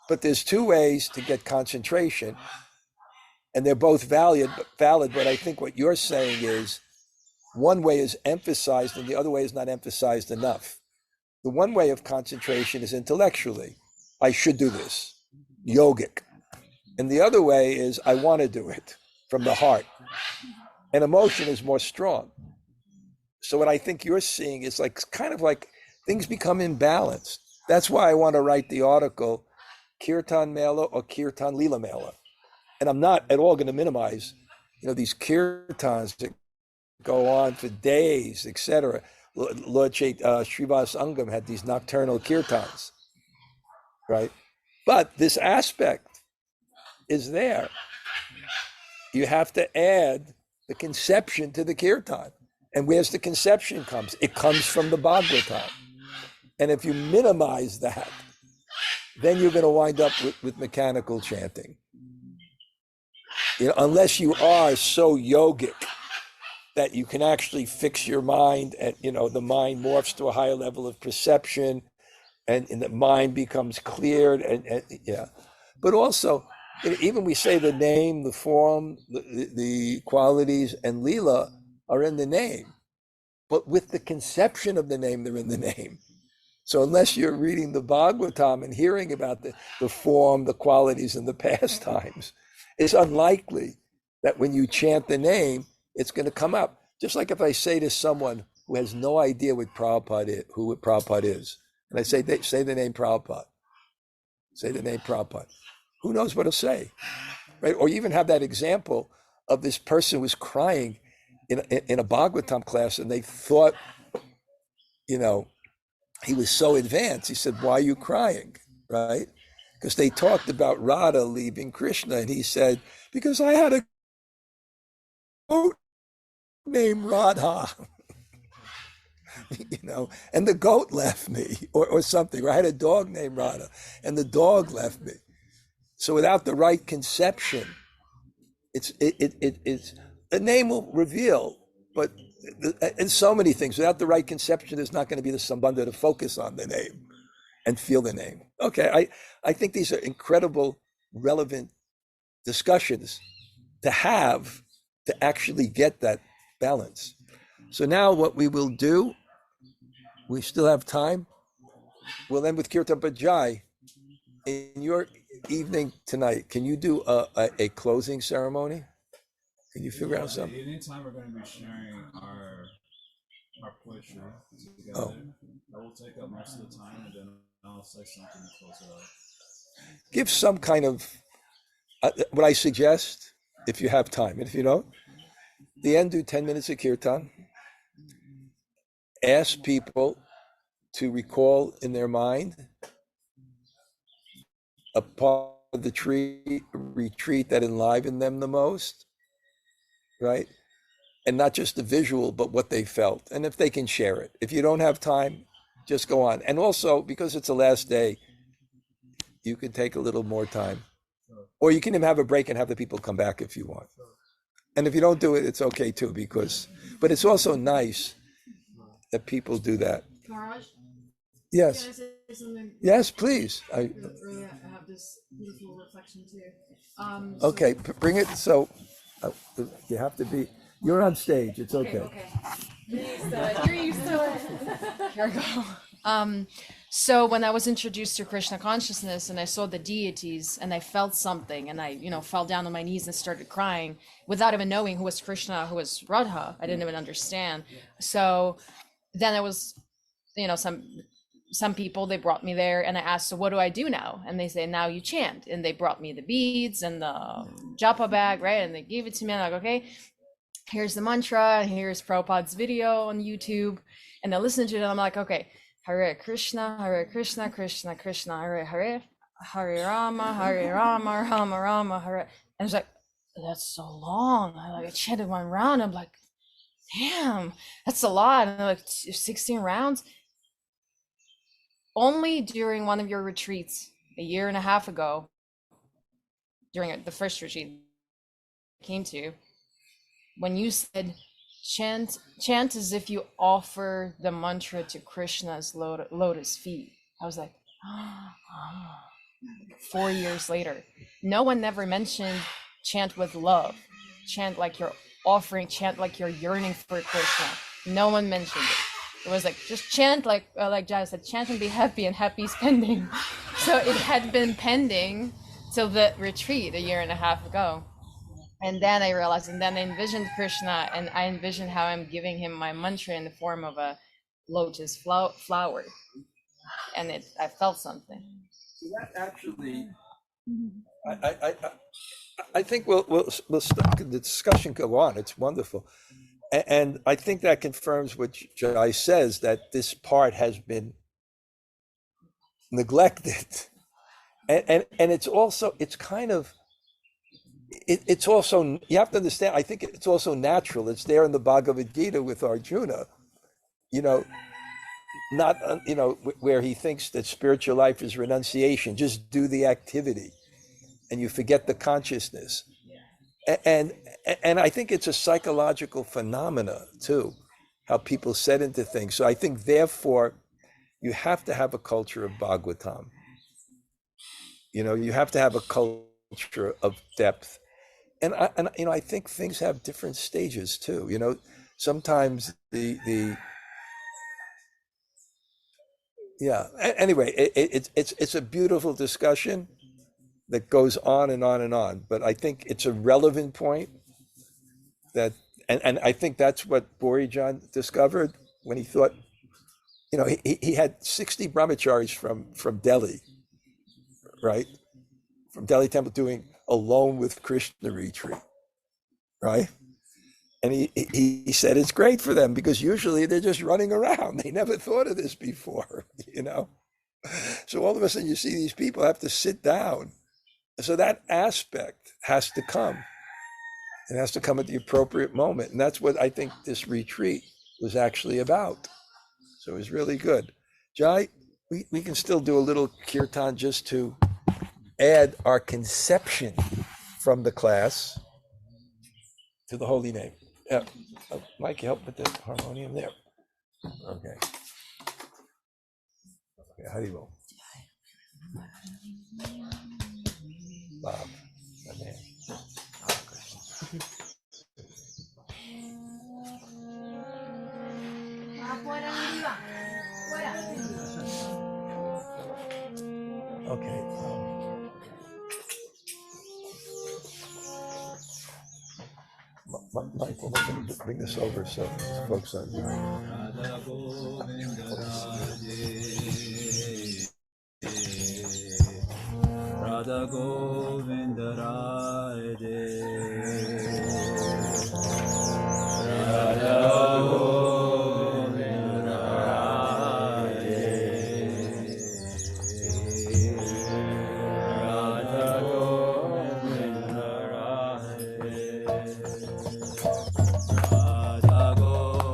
But there's two ways to get concentration, and they're both valid. But I think what you're saying is one way is emphasized and the other way is not emphasized enough. The one way of concentration is intellectually. I should do this, yogic. And the other way is I want to do it from the heart. And emotion is more strong. So what I think you're seeing is kind of like things become imbalanced. That's why I want to write the article, Kirtan Mela or Kirtan Lila Mela. And I'm not at all going to minimize, these kirtans that go on for days, etc. Lord Srivas Angam had these nocturnal kirtans, right? But this aspect is there. You have to add the conception to the kirtan. And where's the conception comes? It comes from the Bhagavatam. And if you minimize that, then you're going to wind up with mechanical chanting. Unless you are so yogic that you can actually fix your mind and, the mind morphs to a higher level of perception and the mind becomes cleared and yeah. But also, even we say the name, the form, the qualities and lila are in the name, but with the conception of the name, they're in the name. So unless you're reading the Bhagavatam and hearing about the form, the qualities, and the pastimes, it's unlikely that when you chant the name, it's going to come up. Just like if I say to someone who has no idea what who Prabhupada is, and I say the name Prabhupada, say the name Prabhupada, who knows what he'll say, right? Or you even have that example of this person who was crying in a Bhagavatam class, and they thought, he was so advanced. He said, "Why are you crying?" Right? Because they talked about Radha leaving Krishna, and he said, "Because I had a goat named Radha." And the goat left me, or something. Or I had a dog named Radha, and the dog left me. So without the right conception, it's the name will reveal, but in so many things, without the right conception, there's not going to be the sambandha to focus on the name and feel the name. Okay, I think these are incredible, relevant discussions to have to actually get that balance. So now what we will do, we still have time. We'll end with Kirtan Bajai. In your evening tonight, can you do a closing ceremony? Can you figure out something?
Anytime we're going to be sharing our poetry together, I will take up most of the time, and then I'll say something to close it up.
Give some kind of what I suggest, if you have time. And if you don't, the end, do 10 minutes of kirtan. Ask people to recall in their mind a part of the retreat that enlivened them the most, right? And not just the visual, but what they felt. And if they can share it. If you don't have time, just go on. And also, because it's the last day, you can take a little more time. Or you can even have a break and have the people come back if you want. And if you don't do it, it's okay too, but it's also nice that people do that.
Maharaj,
Yes.
can I say something?
Yes, please.
Really, I have this beautiful reflection too.
Okay, bring it. So you have to be, you're on stage. It's okay.
Okay. You're used to it. Here we go. So when I was introduced to Krishna consciousness and I saw the deities and I felt something and I, fell down on my knees and started crying without even knowing who was Krishna, who was Radha. I didn't even understand. So then I was, some people, they brought me there and I asked, so what do I do now? And they say, now you chant. And they brought me the beads and the japa bag, right? And they gave it to me. And I'm like, okay, here's the mantra. Here's Prabhupada's video on YouTube. And I listened to it and I'm like, okay, Hare Krishna, Krishna Krishna, Hare Hare, Hare Rama, Rama Rama, Hare. And it's like, that's so long. I chanted one round. I'm like, damn, that's a lot. And like 16 rounds. only during one of your retreats a year and a half ago, during the first retreat I came to, when you said chant as if you offer the mantra to Krishna's lotus feet. I was like, 4 years later. No one ever mentioned chant with love, chant like you're offering, chant like you're yearning for Krishna. No one mentioned it. It was like, just chant like Jai said, chant and be happy, and happy pending. So it had been pending till the retreat a year and a half ago. And then I realized, and then I envisioned Krishna, and I envisioned how I'm giving him my mantra in the form of a lotus flower. And I felt something.
So that actually, I think we'll start, the discussion go on. It's wonderful. And I think that confirms what Jai says, that this part has been neglected. And it's also, it's kind of, it's also, you have to understand, I think it's also natural. It's there in the Bhagavad Gita with Arjuna, not, where he thinks that spiritual life is renunciation. Just do the activity and you forget the consciousness. And I think it's a psychological phenomena too, how people set into things. So I think therefore you have to have a culture of Bhagavatam. You have to have a culture of depth. And I think things have different stages too. Sometimes anyway, it's a beautiful discussion that goes on and on and on. But I think it's a relevant point that, and I think that's what Borijan discovered when he thought, he had 60 brahmacharis from Delhi, right? From Delhi Temple doing Alone with Krishna retreat, right? And he said it's great for them because usually they're just running around. They never thought of this before, So all of a sudden you see these people have to sit down. So that aspect has to come. It has to come at the appropriate moment. And that's what I think this retreat was actually about. So it was really good. Jai, we can still do a little kirtan just to add our conception from the class to the holy name. Yeah. Mike, you help with the harmonium there. Okay. Haribol. Bob, my man. Okay. Mike, we'll bring this over so folks on Radha Govinda Radhe Radha Govinda Radhe Radha Govinda Radhe Radha Govinda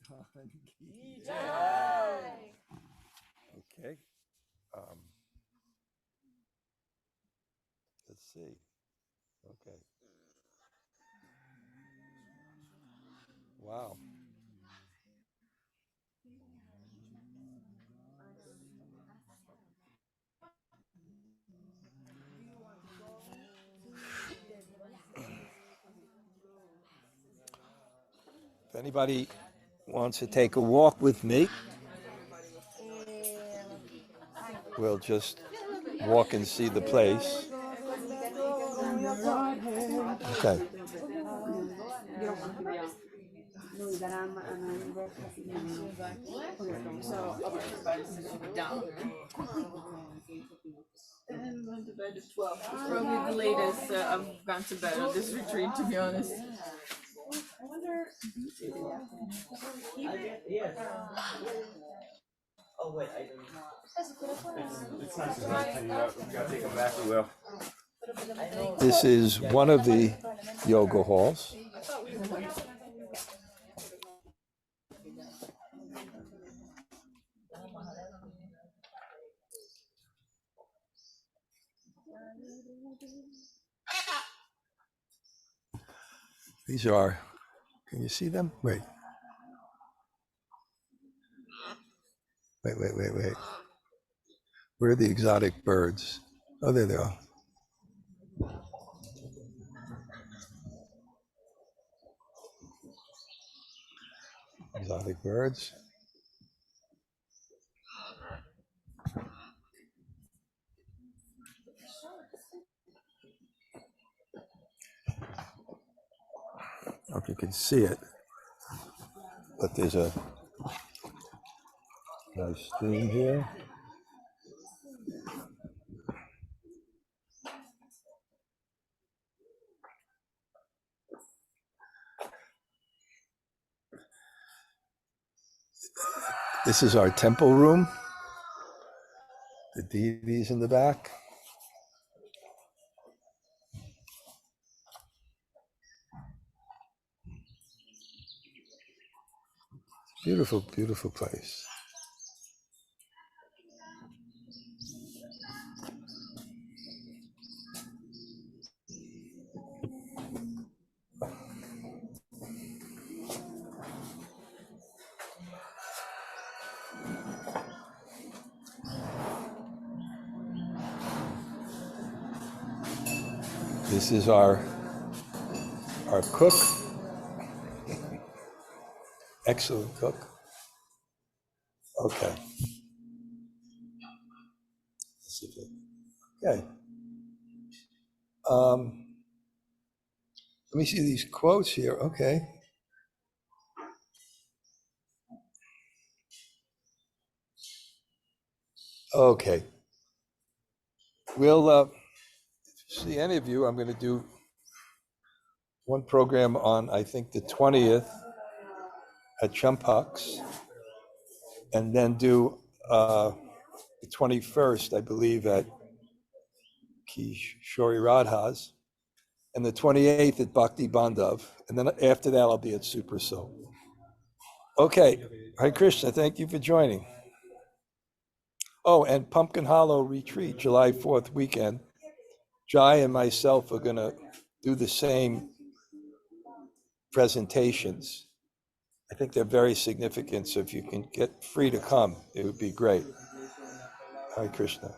Dham ki Okay. Let's see. Okay. Wow. If anybody wants to take a walk with me, we'll just walk and see the place. Okay.
And went to bed at 12. It's probably the latest I've gone to bed on this retreat, to be honest. I wonder.
Oh wait, I don't. It's nice to hang out. We gotta take them back. We will.
This is one of the yoga halls. These are, can you see them? Wait. Wait. Where are the exotic birds? Oh, there they are. Exotic birds. I don't know if you can see it, but there's a nice stream here. This is our temple room. The deities in the back. Beautiful, beautiful place. This is our cook. Excellent cook. Okay. Okay. Let me see these quotes here. Okay. Okay. We'll see any of you. I'm going to do one program on, I think, the 20th at Champak's, and then do the 21st, I believe, at Kishori Radha's, and the 28th at Bhakti Bandhav, and then after that I'll be at Super Soul. Okay, Hare Krishna, thank you for joining. Oh, and Pumpkin Hollow Retreat, July 4th weekend. Jai and myself are gonna do the same presentations. I think they're very significant, so if you can get free to come, it would be great. Hare Krishna.